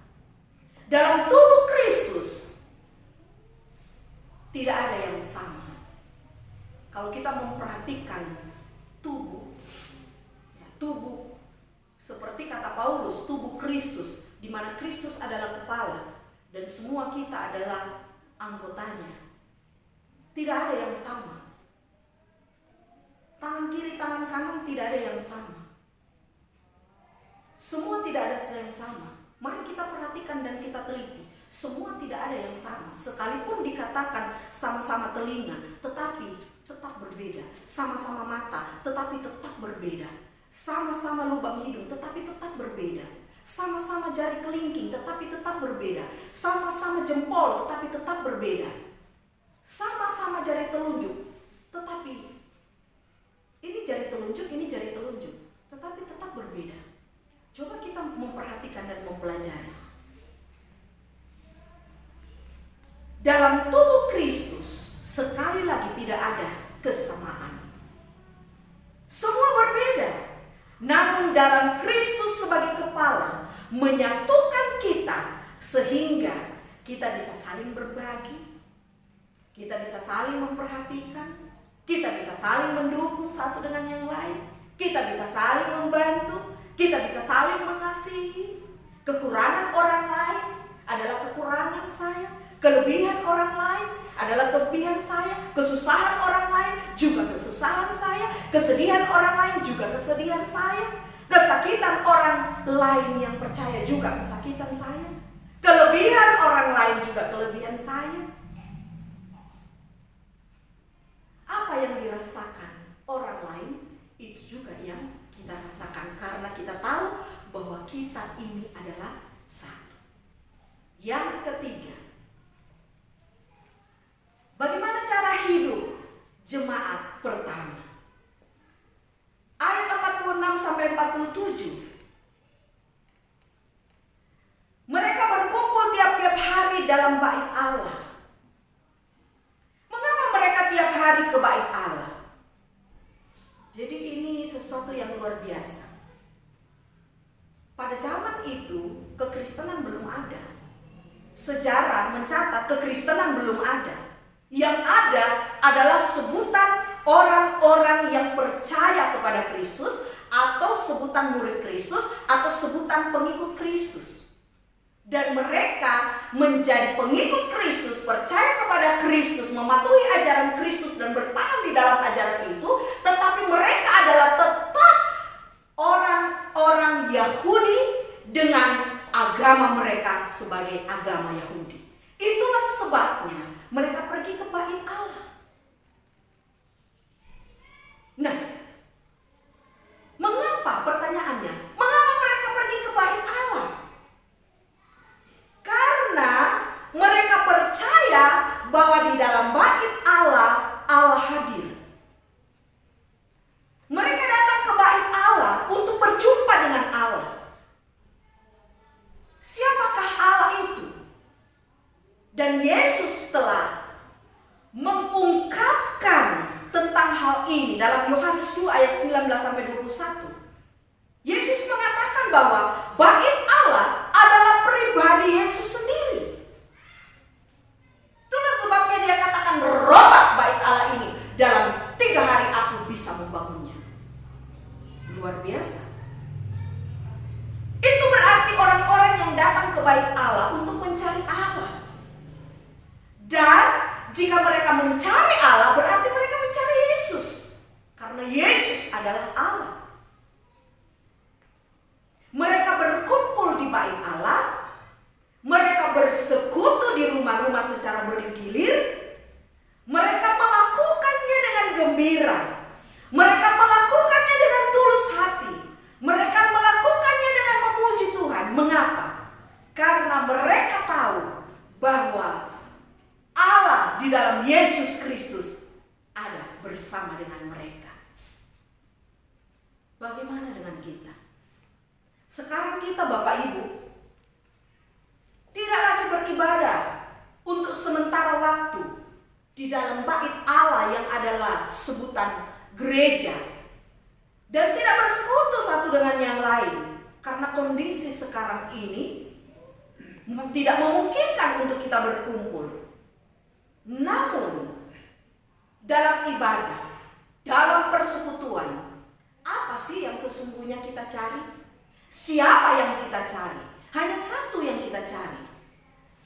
Dalam tubuh Kristus tidak ada yang sama. Kalau kita memperhatikan tubuh seperti kata Paulus, tubuh Kristus, di mana Kristus adalah kepala dan semua kita adalah anggotanya. Tidak ada yang sama. Tangan kiri, tangan kanan tidak ada yang sama. Semua tidak ada yang sama. Mari kita perhatikan dan kita teliti. Semua tidak ada yang sama. Sekalipun dikatakan sama-sama telinga, tetapi tetap berbeda. Sama-sama mata, tetapi tetap berbeda. Sama-sama lubang hidung, tetapi tetap berbeda. Sama-sama jari kelingking, tetapi tetap berbeda. Sama-sama jempol, tetapi tetap berbeda. Sama-sama jari telunjuk, tetapi ini jari telunjuk, ini jari telunjuk, tetapi tetap berbeda. Coba kita memperhatikan dan mempelajari. Dalam tubuh Kristus, sekali lagi tidak ada kesamaan. Semua berbeda. Namun dalam Kristus sebagai kepala menyatukan kita sehingga kita bisa saling berbagi, kita bisa saling memperhatikan, kita bisa saling mendukung satu dengan yang lain, kita bisa saling membantu, kita bisa saling mengasihi. Kekurangan orang lain adalah kekurangan saya, kelebihan orang lain adalah kelebihan saya, kesusahan orang lain juga kesusahan saya, kesedihan orang lain juga kesedihan saya, kesakitan orang lain yang percaya juga kesakitan saya, kelebihan orang lain juga kelebihan saya. Apa yang dirasakan orang lain itu juga yang kita rasakan, karena kita tahu bahwa kita ini adalah satu. Yang ketiga, bagaimana cara hidup jemaat pertama? Ayat 46-47. Mereka berkumpul tiap-tiap hari dalam bait Allah. Mengapa mereka tiap hari ke bait Allah? Jadi ini sesuatu yang luar biasa. Pada zaman itu kekristenan belum ada. Sejarah mencatat kekristenan belum ada. Yang ada adalah sebutan orang-orang yang percaya kepada Kristus, atau sebutan murid Kristus, atau sebutan pengikut Kristus. Dan mereka menjadi pengikut Kristus, percaya kepada Kristus, mematuhi ajaran Kristus dan bertahan di dalam ajaran itu. Tetapi mereka adalah tetap orang-orang Yahudi dengan agama mereka sebagai agama Yahudi. Itulah sebabnya mereka pergi ke bait Allah. ini dalam Yohanes 2 ayat 19-21. Yesus mengatakan bahwa bait Allah adalah pribadi Yesus sendiri. Itulah sebabnya dia katakan, rombak bait Allah ini, dalam 3 hari aku bisa membangunnya. Luar biasa. Itu berarti orang-orang yang datang ke bait Allah untuk mencari Allah. Dan jika mereka mencari Allah, berarti mereka mencari Yesus. Karena Yesus adalah Allah. Mereka berkumpul di bait Allah. Mereka bersekutu di rumah-rumah secara bergilir. Mereka melakukannya dengan gembira. Mereka melakukannya dengan tulus hati. Mereka melakukannya dengan memuji Tuhan. Mengapa? Karena mereka tahu bahwa Allah di dalam Yesus Kristus ada bersama dengan mereka. Bagaimana dengan kita? Sekarang kita, Bapak Ibu, tidak lagi beribadah untuk sementara waktu di dalam bait Allah yang adalah sebutan gereja, dan tidak bersekutu satu dengan yang lain, karena kondisi sekarang ini tidak memungkinkan untuk kita berkumpul. Namun dalam ibadah, dalam persekutuan, apa sih yang sesungguhnya kita cari? Siapa yang kita cari? Hanya satu yang kita cari.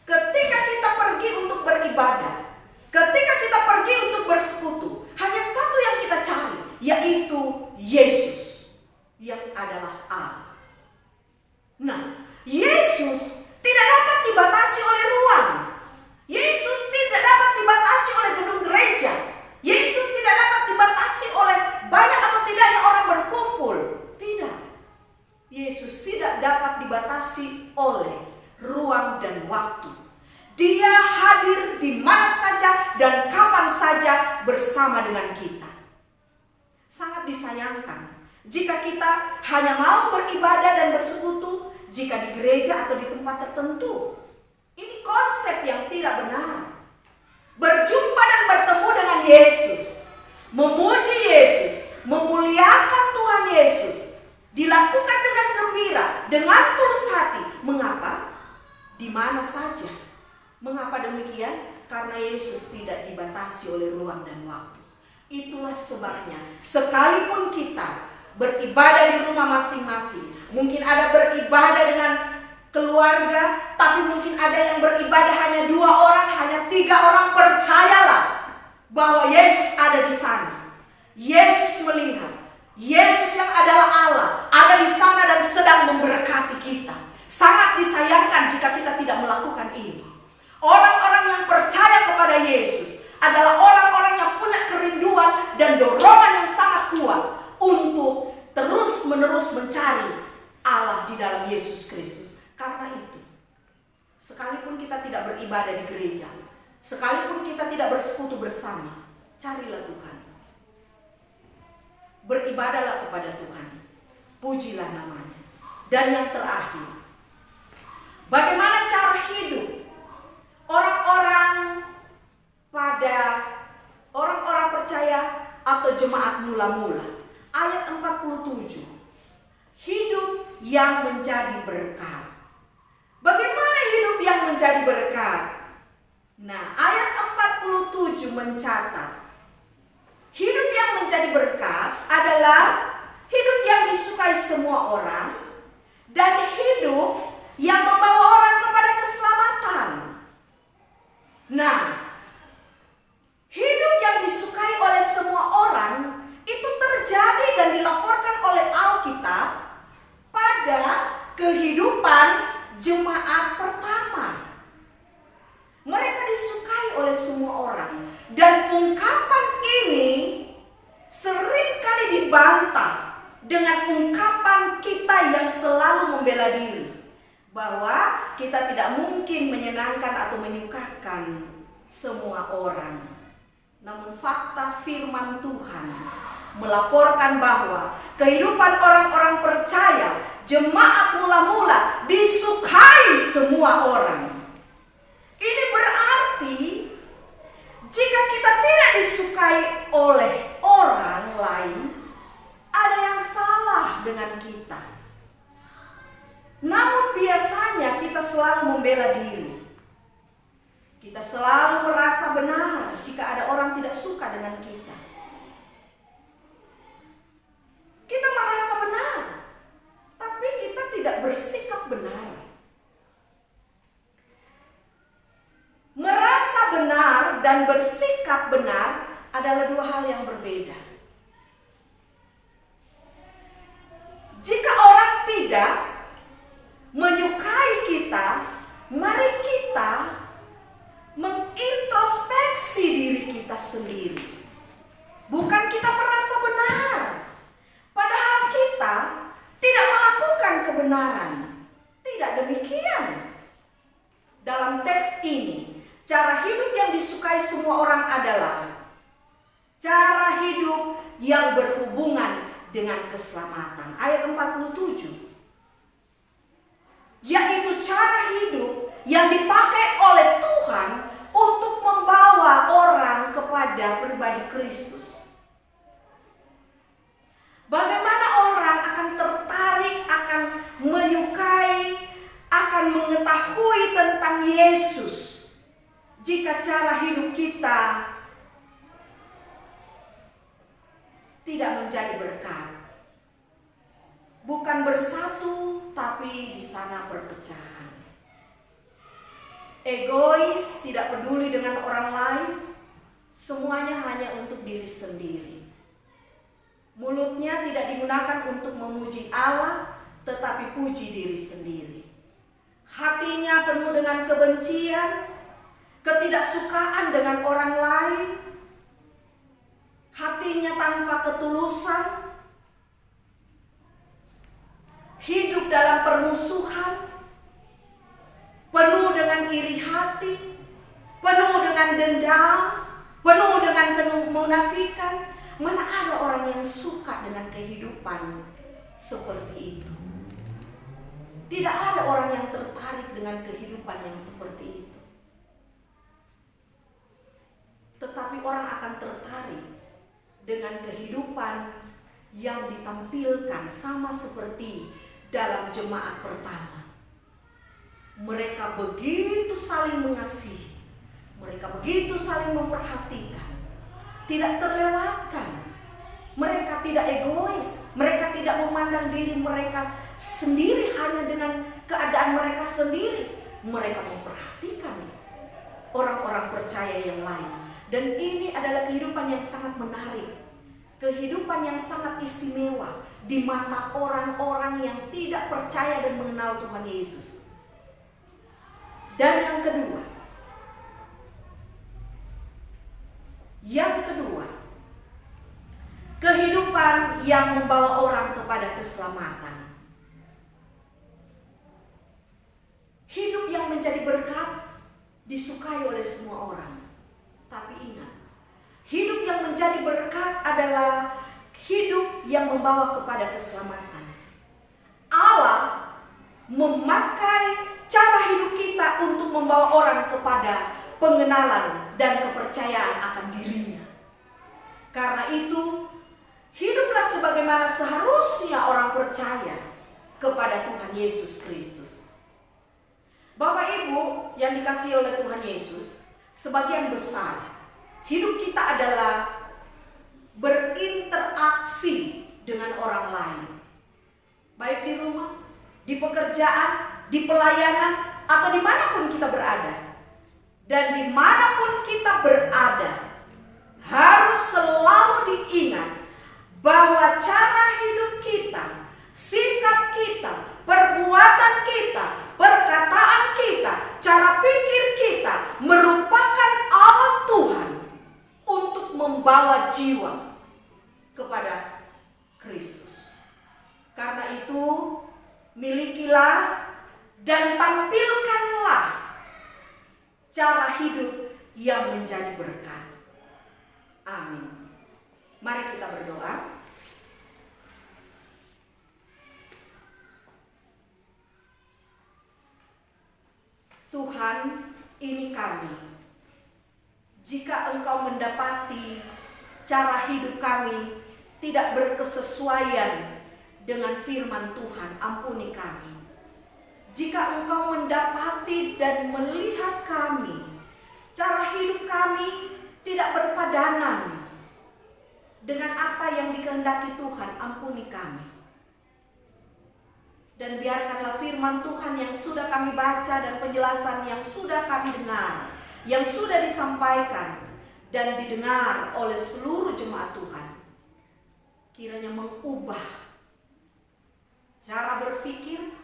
Ketika kita pergi untuk beribadah, ketika kita pergi untuk bersekutu, hanya satu yang kita cari, yaitu Yesus, yang adalah Allah. Nah, Yesus tidak dapat dibatasi oleh ruang. Yesus tidak dapat dibatasi oleh gedung gereja. Yesus tidak dapat dibatasi oleh banyak atau tidaknya orang berkumpul. Tidak. Yesus tidak dapat dibatasi oleh ruang dan waktu. Dia hadir di mana saja dan kapan saja bersama dengan kita. Sangat disayangkan jika kita hanya mau beribadah dan bersekutu jika di gereja atau di tempat tertentu. Ini konsep yang tidak benar. Berjumpa dan bertemu dengan Yesus, memuji Yesus, memuliakan Tuhan Yesus, dilakukan dengan gembira, dengan tulus hati. Mengapa? Di mana saja. Mengapa demikian? Karena Yesus tidak dibatasi oleh ruang dan waktu. Itulah sebabnya sekalipun kita beribadah di rumah masing-masing, mungkin ada beribadah dengan keluarga, tapi mungkin ada yang beribadah hanya 2 orang, hanya 3 orang, percayalah bahwa Yesus ada di sana. Yesus melihat. Yesus yang adalah Allah ada di sana dan sedang memberkati kita. Sangat disayangkan jika kita tidak melakukan ini. Orang-orang yang percaya kepada Yesus adalah orang-orang yang punya kerinduan dan dorongan yang sangat kuat untuk terus-menerus mencari Allah di dalam Yesus Kristus. Karena itu, sekalipun kita tidak beribadah di gereja, sekalipun kita tidak bersekutu bersama, carilah Tuhan. Beribadahlah kepada Tuhan. Pujilah namanya. Dan yang terakhir, bagaimana cara hidup orang-orang percaya atau jemaat mula-mula? Ayat 47. Hidup yang menjadi berkat. Bagaimana hidup yang menjadi berkat? Nah, ayat 47 mencatat, hidup yang menjadi berkat adalah hidup yang disukai semua orang dan hidup yang membawa orang kepada keselamatan. Nah, hidup yang disukai oleh semua orang itu terjadi dan dilaporkan oleh Alkitab pada kehidupan jemaat pertama. Mereka disukai oleh semua orang. Dan ungkapan ini seringkali dibantah dengan ungkapan kita yang selalu membela diri, bahwa kita tidak mungkin menyenangkan atau menyukakan semua orang. Namun fakta firman Tuhan melaporkan bahwa kehidupan orang-orang percaya, jemaat mula-mula, disukai semua orang. Ini berarti jika kita tidak disukai oleh orang, dan bersikap benar adalah dua hal yang berbeda. Jika orang tidak menyukai kita, mari kita mengintrospeksi diri kita sendiri. Bukan kita merasa benar, padahal kita tidak melakukan kebenaran. Tidak demikian. Dalam teks ini, cara hidup yang disukai semua orang adalah cara hidup yang berhubungan dengan keselamatan. Ayat 47. Yaitu cara hidup yang dipakai oleh Tuhan untuk membawa orang kepada pribadi Kristus. Bagaimana orang akan tertarik, akan menyukai, akan mengetahui tentang Yesus jika cara hidup kita tidak menjadi berkat. Bukan bersatu, tapi di sana perpecahan. Egois, tidak peduli dengan orang lain, semuanya hanya untuk diri sendiri. Mulutnya tidak digunakan untuk memuji Allah, tetapi puji diri sendiri. Hatinya penuh dengan kebencian, ketidaksukaan dengan orang lain, hatinya tanpa ketulusan, hidup dalam permusuhan, penuh dengan iri hati, penuh dengan dendam, penuh dengan kemunafikan. Mana ada orang yang suka dengan kehidupan seperti itu? Tidak ada orang yang tertarik dengan kehidupan yang seperti itu. Tetapi orang akan tertarik dengan kehidupan yang ditampilkan sama seperti dalam jemaat pertama. Mereka begitu saling mengasihi, mereka begitu saling memperhatikan, tidak terlewatkan. Mereka tidak egois, mereka tidak memandang diri mereka sendiri hanya dengan keadaan mereka sendiri. Mereka memperhatikan orang-orang percaya yang lain. Dan ini adalah kehidupan yang sangat menarik, kehidupan yang sangat istimewa di mata orang-orang yang tidak percaya dan mengenal Tuhan Yesus. Dan yang kedua, kehidupan yang membawa orang kepada keselamatan. Hidup yang menjadi berkat disukai oleh semua orang. Tapi ingat, hidup yang menjadi berkat adalah hidup yang membawa kepada keselamatan. Allah memakai cara hidup kita untuk membawa orang kepada pengenalan dan kepercayaan akan dirinya. Karena itu, hiduplah sebagaimana seharusnya orang percaya kepada Tuhan Yesus Kristus. Bapak Ibu yang dikasihi oleh Tuhan Yesus, sebagian besar hidup kita adalah berinteraksi dengan orang lain. Baik di rumah, di pekerjaan, di pelayanan, atau dimanapun kita berada. Dan dimanapun kita berada, harus selalu diingat bahwa cara hidup kita, sikap kita, perbuatan kita, perkataan kita, cara pikir kita merupakan alat Tuhan untuk membawa jiwa kepada Kristus. Karena itu, milikilah dan tampilkanlah cara hidup yang menjadi berkat. Amin. Mari kita berdoa. Tuhan, ini kami. Jika Engkau mendapati cara hidup kami tidak berkesesuaian dengan firman Tuhan, ampuni kami. Jika Engkau mendapati dan melihat kami, cara hidup kami tidak berpadanan dengan apa yang dikehendaki Tuhan, ampuni kami. Dan biarkanlah firman Tuhan yang sudah kami baca dan penjelasan yang sudah kami dengar, yang sudah disampaikan, dan didengar oleh seluruh jemaat Tuhan. Kiranya mengubah cara berpikir,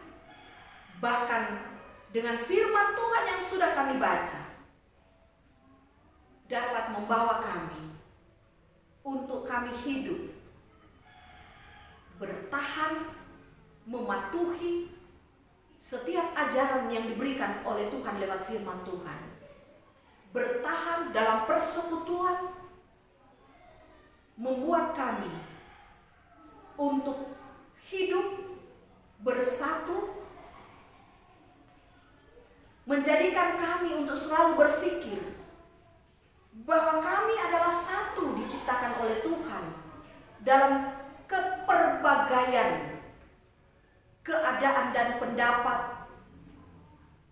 bahkan dengan firman Tuhan yang sudah kami baca, dapat membawa kami untuk kami hidup, bertahan, mematuhi setiap ajaran yang diberikan oleh Tuhan lewat firman Tuhan. Bertahan dalam persekutuan, membuat kami untuk hidup bersatu, menjadikan kami untuk selalu berpikir bahwa kami adalah satu diciptakan oleh Tuhan dalam keperbagaian keadaan dan pendapat,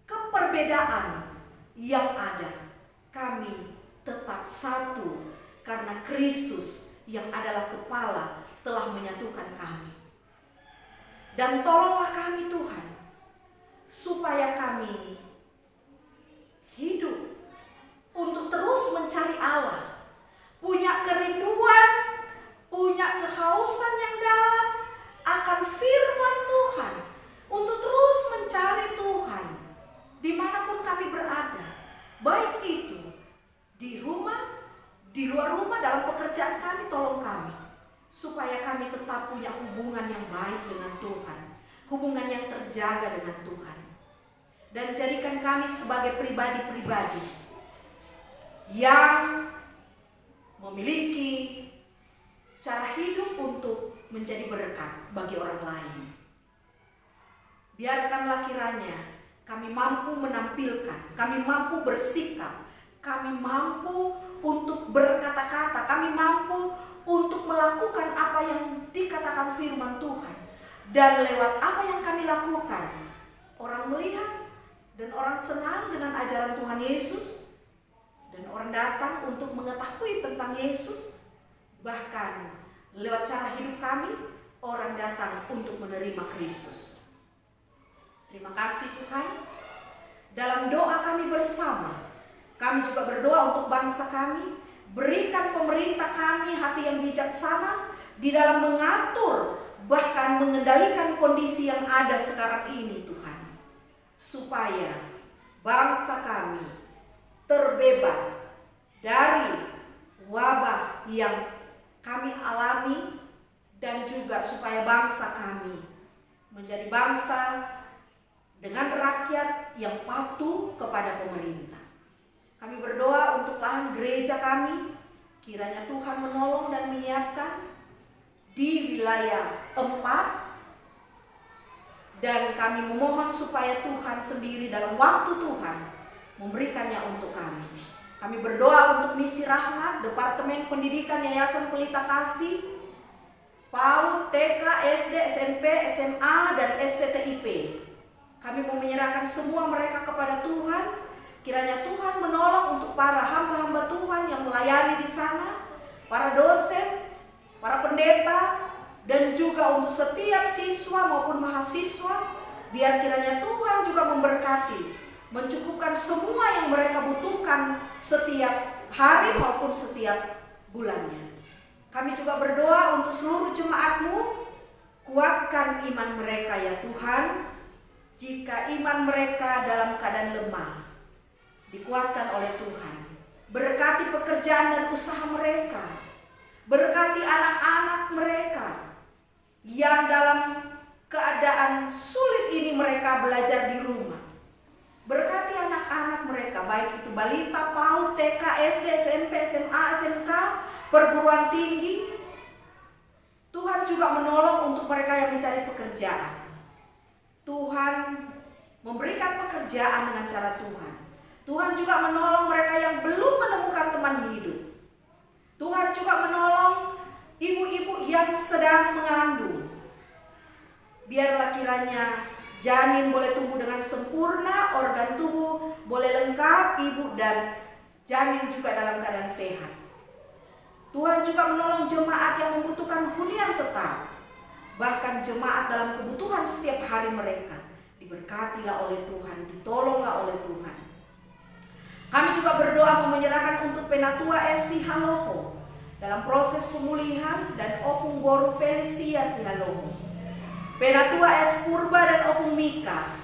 keperbedaan yang ada. Kami tetap satu karena Kristus yang adalah kepala telah menyatukan kami. Dan tolonglah kami Tuhan, supaya kami hidup untuk terus mencari Allah, punya kerinduan, punya kehausan yang dalam akan firman Tuhan, untuk terus mencari Tuhan dimanapun kami berada, baik itu di rumah, di luar rumah, dalam pekerjaan kami. Tolong kami supaya kami tetap punya hubungan yang baik dengan Tuhan, hubungan yang terjaga dengan Tuhan, dan jadikan kami sebagai pribadi-pribadi yang memiliki cara hidup untuk menjadi berkat bagi orang lain. Biarkanlah kiranya kami mampu menampilkan, kami mampu bersikap, kami mampu untuk berkata-kata, kami mampu untuk melakukan apa yang dikatakan firman Tuhan. Dan lewat apa yang kami lakukan, orang melihat dan orang senang dengan ajaran Tuhan Yesus, dan orang datang untuk mengetahui tentang Yesus. Bahkan lewat cara hidup kami, orang datang untuk menerima Kristus. Terima kasih Tuhan. Dalam doa kami bersama, kami juga berdoa untuk bangsa kami. Berikan pemerintah kami hati yang bijaksana di dalam mengatur, bahkan mengendalikan kondisi yang ada sekarang ini Tuhan, supaya bangsa kami terbebas dari wabah yang kami alami, dan juga supaya bangsa kami menjadi bangsa dengan rakyat yang patuh kepada pemerintah. Kami berdoa untuk lahan gereja kami, kiranya Tuhan menolong dan menyiapkan di wilayah 4, dan kami memohon supaya Tuhan sendiri dalam waktu Tuhan memberikannya untuk kami. Kami berdoa untuk Misi Rahmat, Departemen Pendidikan Yayasan Pelita Kasih, PAUD, TK, SD, SMP, SMA, dan STTIP. Kami mau menyerahkan semua mereka kepada Tuhan. Kiranya Tuhan menolong untuk para hamba-hamba Tuhan yang melayani di sana, para dosen, para pendeta, dan juga untuk setiap siswa maupun mahasiswa. Biar kiranya Tuhan juga memberkati, mencukupkan semua yang mereka butuhkan setiap hari maupun setiap bulannya. Kami juga berdoa untuk seluruh jemaat-Mu, kuatkan iman mereka ya Tuhan. Jika iman mereka dalam keadaan lemah, dikuatkan oleh Tuhan. Berkati pekerjaan dan usaha mereka. Berkati anak-anak mereka yang dalam keadaan sulit ini mereka belajar di rumah. Berkati anak-anak mereka, baik itu balita, PAUD, TK, SD, SMP, SMA, SMK, perguruan tinggi. Tuhan juga menolong untuk mereka yang mencari pekerjaan. Tuhan memberikan pekerjaan dengan cara Tuhan. Tuhan juga menolong mereka yang belum menemukan teman hidup. Tuhan juga menolong ibu-ibu yang sedang mengandung. Biarlah kiranya janin boleh tumbuh dengan sempurna, organ tubuh boleh lengkap, ibu dan janin juga dalam keadaan sehat. Tuhan juga menolong jemaat yang membutuhkan hunian tetap, bahkan jemaat dalam kebutuhan setiap hari mereka. Diberkatilah oleh Tuhan, ditolonglah oleh Tuhan. Kami juga berdoa menyerahkan untuk Penatua S. Sihaloho dalam proses pemulihan dan Opung Boru Felicia Sihaloho, Penatua S. Purba dan Opung Mika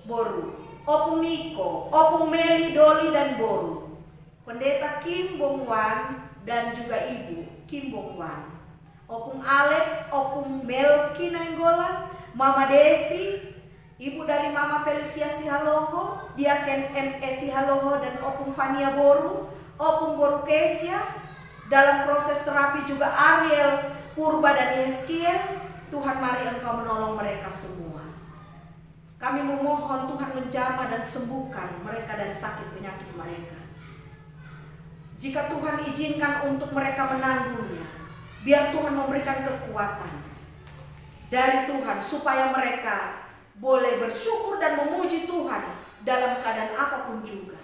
Boru, Opung Niko, Opung Meli, Doli dan Boru, Pendeta Kim Bong Wan dan juga Ibu Kim Bong Wan, Opung Alek, Opung Melki Nainggolan, Mama Desi, Ibu dari Mama Felicia Sihaloho, Diaken M.E. Sihaloho dan Opung Fania Boru, Opung Boru Kesia. Dalam proses terapi juga Ariel, Purba dan Yeskiel. Tuhan, mari Engkau menolong mereka semua. Kami memohon Tuhan menjamah dan sembuhkan mereka dari sakit penyakit mereka. Jika Tuhan izinkan untuk mereka menanggungnya, biar Tuhan memberikan kekuatan dari Tuhan supaya mereka boleh bersyukur dan memuji Tuhan dalam keadaan apapun juga.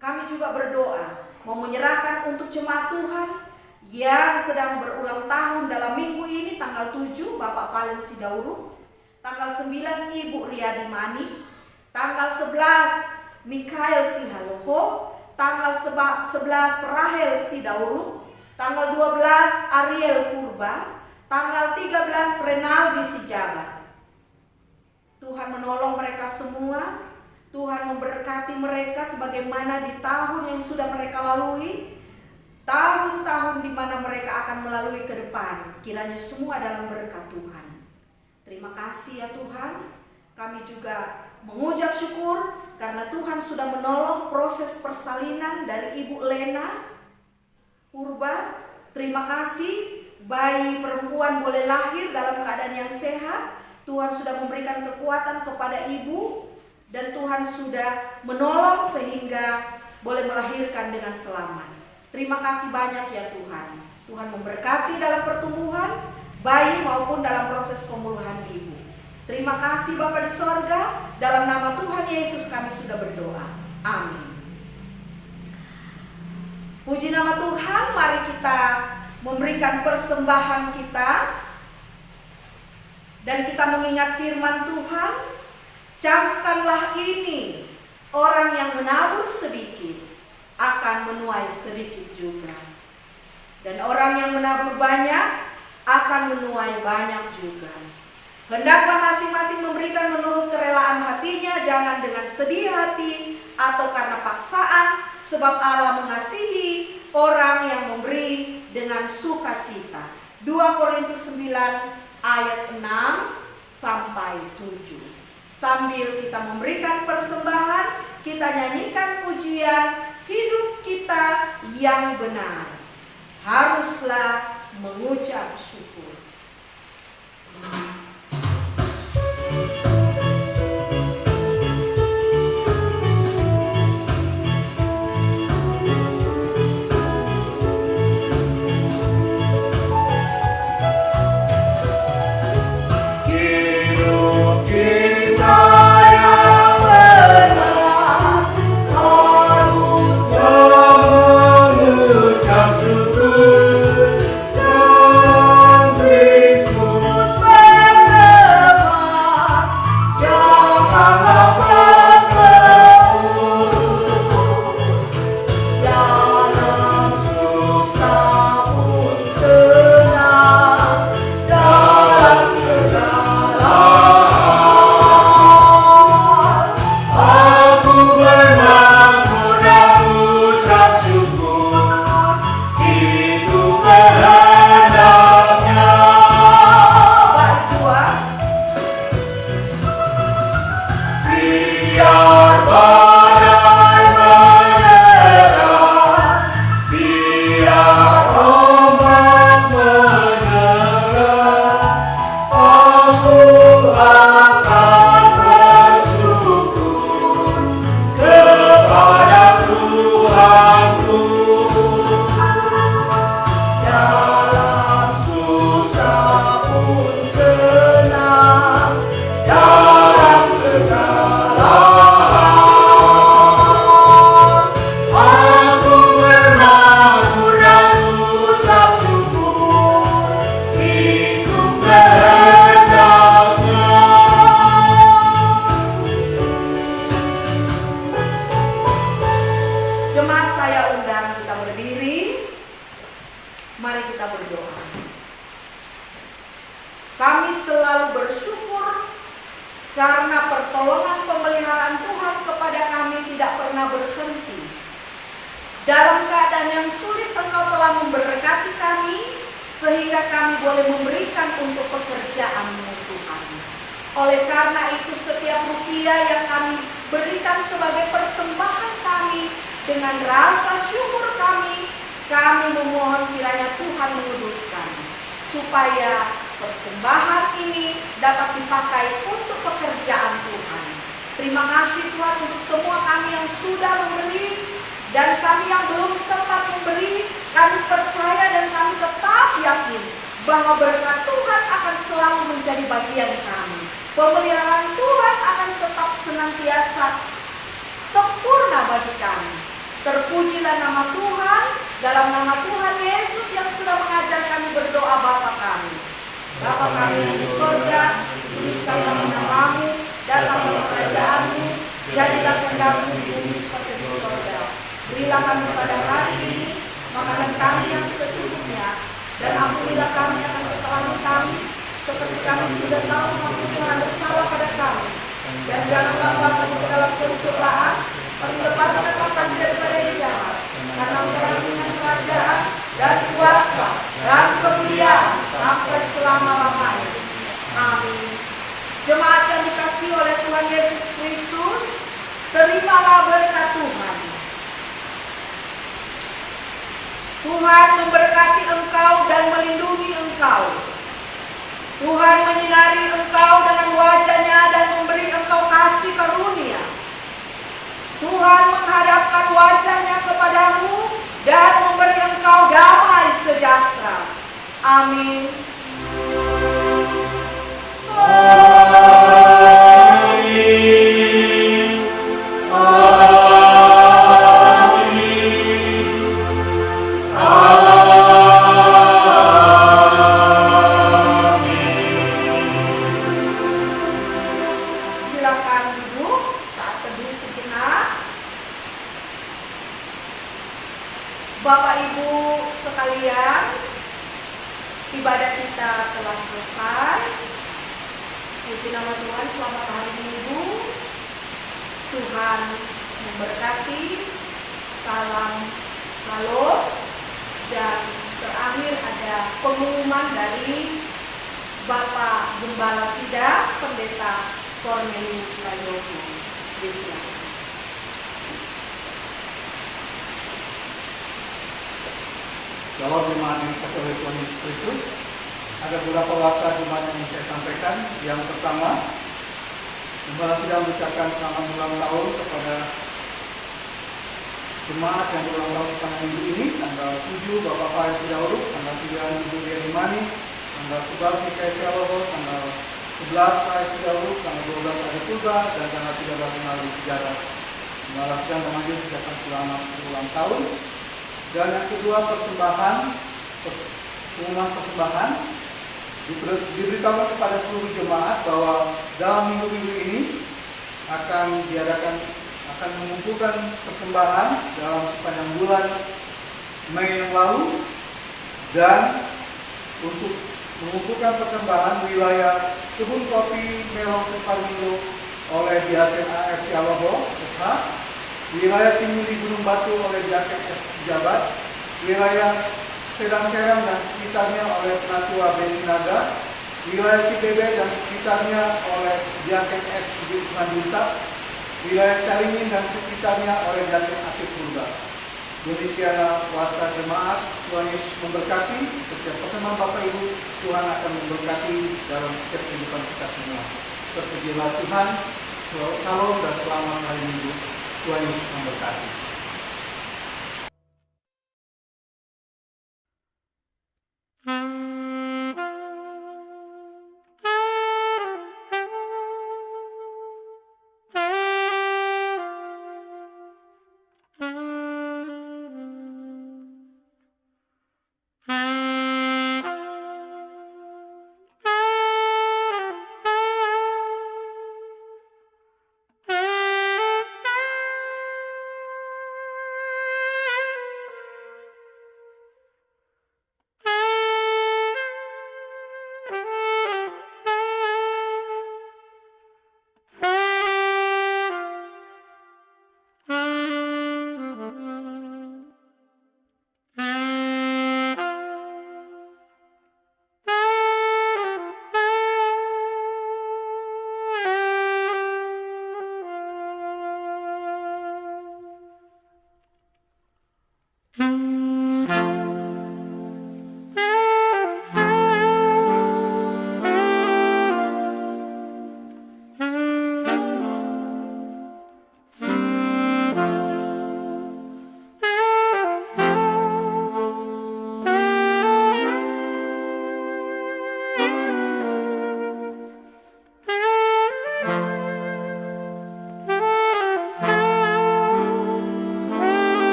Kami juga berdoa mau menyerahkan untuk jemaat Tuhan yang sedang berulang tahun dalam minggu ini, tanggal 7 Bapak Valen Sidaurung, tanggal 9 Ibu Riyadi Mani, tanggal 11 Mikael Sihaloho, tanggal 11 Rahel Sidaurung, tanggal 12 Ariel Purba, tanggal 13 Renaldi Sijabat. Tuhan menolong mereka semua, Tuhan memberkati mereka sebagaimana di tahun yang sudah mereka lalui, tahun-tahun di mana mereka akan melalui ke depan. Kiranya semua dalam berkat Tuhan. Terima kasih ya Tuhan. Kami juga mengucap syukur karena Tuhan sudah menolong proses persalinan dari Ibu Lena Purba. Terima kasih, bayi perempuan boleh lahir dalam keadaan yang sehat. Tuhan sudah memberikan kekuatan kepada ibu dan Tuhan sudah menolong sehingga boleh melahirkan dengan selamat. Terima kasih banyak ya Tuhan. Tuhan memberkati dalam pertumbuhan bayi maupun dalam proses pemulihan ibu. Terima kasih Bapa di sorga, dalam nama Tuhan Yesus kami sudah berdoa. Amin. Puji nama Tuhan, mari kita memberikan persembahan kita. Dan kita mengingat firman Tuhan, camkanlah ini, orang yang menabur sedikit akan menuai sedikit juga. Dan orang yang menabur banyak akan menuai banyak juga. Hendaklah masing-masing memberikan menurut kerelaan hatinya, jangan dengan sedih hati atau karena paksaan, sebab Allah mengasihi orang yang memberi dengan sukacita. 2 Korintus 9 ayat 6 sampai 7. Sambil kita memberikan persembahan, kita nyanyikan pujian hidup kita yang benar. Haruslah mengucap syukur. Syukur dan beri karena pertolongan pemeliharaan Tuhan kepada kami tidak pernah berhenti. Dalam keadaan yang sulit Engkau telah memberkati kami, sehingga kami boleh memberikan untuk pekerjaan-Mu Tuhan. Oleh karena itu setiap rupiah yang kami berikan sebagai persembahan kami, dengan rasa syukur kami memohon kiranya Tuhan menguduskan, supaya persembahan ini dapat dipakai untuk pekerjaan Tuhan. Terima kasih Tuhan untuk semua kami yang sudah memberi, dan kami yang belum sempat memberi. Kami percaya dan kami tetap yakin bahwa berkat Tuhan akan selalu menjadi bagian kami. Pemeliharaan Tuhan akan tetap senantiasa sempurna bagi kami. Terpujilah nama Tuhan, dalam nama Tuhan Yesus yang sudah mengajar kami berdoa Bapa kami. Bapa kami yang di surga, dikuduskanlah namamu, datanglah kerajaan-Mu, jadilah kehendak-Mu di bumi seperti di surga. Berilah kami pada hari ini makanan kami yang secukupnya, dan ampunilah kami akan kesalahan kami, seperti kami sudah tahu mengampuni orang bersalah pada kami. Dan janganlah kami ke dalam pencobaan, tapi lepaskan kami daripada yang jahat. Karena Engkau dengan kerajaan dan kuasa dan kemuliaan sampai selama-lamanya. Amin. Jemaat yang dikasihi oleh Tuhan Yesus Kristus, terimalah berkat Tuhan. Tuhan memberkati engkau dan melindungi engkau. Tuhan menyinari engkau dengan wajah-Nya dan memberi engkau kasih karunia. Tuhan menghadapkan wajah-Nya kepadamu dan memberi engkau damai sejahtera. Amin. Bapak Ibu sekalian, ibadah kita telah selesai. Puji nama Tuhan, selamat hari Minggu. Tuhan memberkati. Salam Shalom. Dan terakhir ada pengumuman dari Bapak Gembala Sidang, Pendeta Cornelius Prayogo. Disilakan. Kalau jemaat yang dikasihi oleh Tuhan Yesus Kristus, ada beberapa warta jemaat yang saya sampaikan. Yang pertama, Gembala Sidang mengucapkan selamat ulang tahun kepada jemaat yang berulang tahun pada minggu ini, tanggal 7 Bapak Faris Dahulu, tanggal 9 Ibu Derimani, tanggal 11 Mikael Sialoho, tanggal 11 Faris Dahulu, tanggal 12 Adi Purba, dan tanggal 13 Melalui Sejarah. Gembala Sidang memanggil mengucapkan selamat ulang tahun. Dan yang kedua, pengumuman persembahan diberitahukan kepada seluruh jemaat bahwa dalam minggu-minggu ini akan mengumpulkan persembahan dalam sepanjang bulan Mei yang lalu, dan untuk mengumpulkan persembahan wilayah Kebun Kopi Melong Parmindo oleh Diaken AF Sialoho SH, wilayah Timuli Gunung Batu oleh Diaken F Jabat, wilayah Serang-Serang dan sekitarnya oleh Penatua Besinaga, wilayah Cibebe dan sekitarnya oleh Diaken F Wisman Dinta, wilayah Caringin dan sekitarnya oleh Diaken Aktif Purba. Demikianlah warta jemaat. Tuhan Yesus memberkati. Setiap persembahan Bapak Ibu, Tuhan akan memberkati dalam setiap kehidupan kita semua. Terpujilah Tuhan. Shalom dan selamat hari Minggu. Tuhan Yesus memberkati.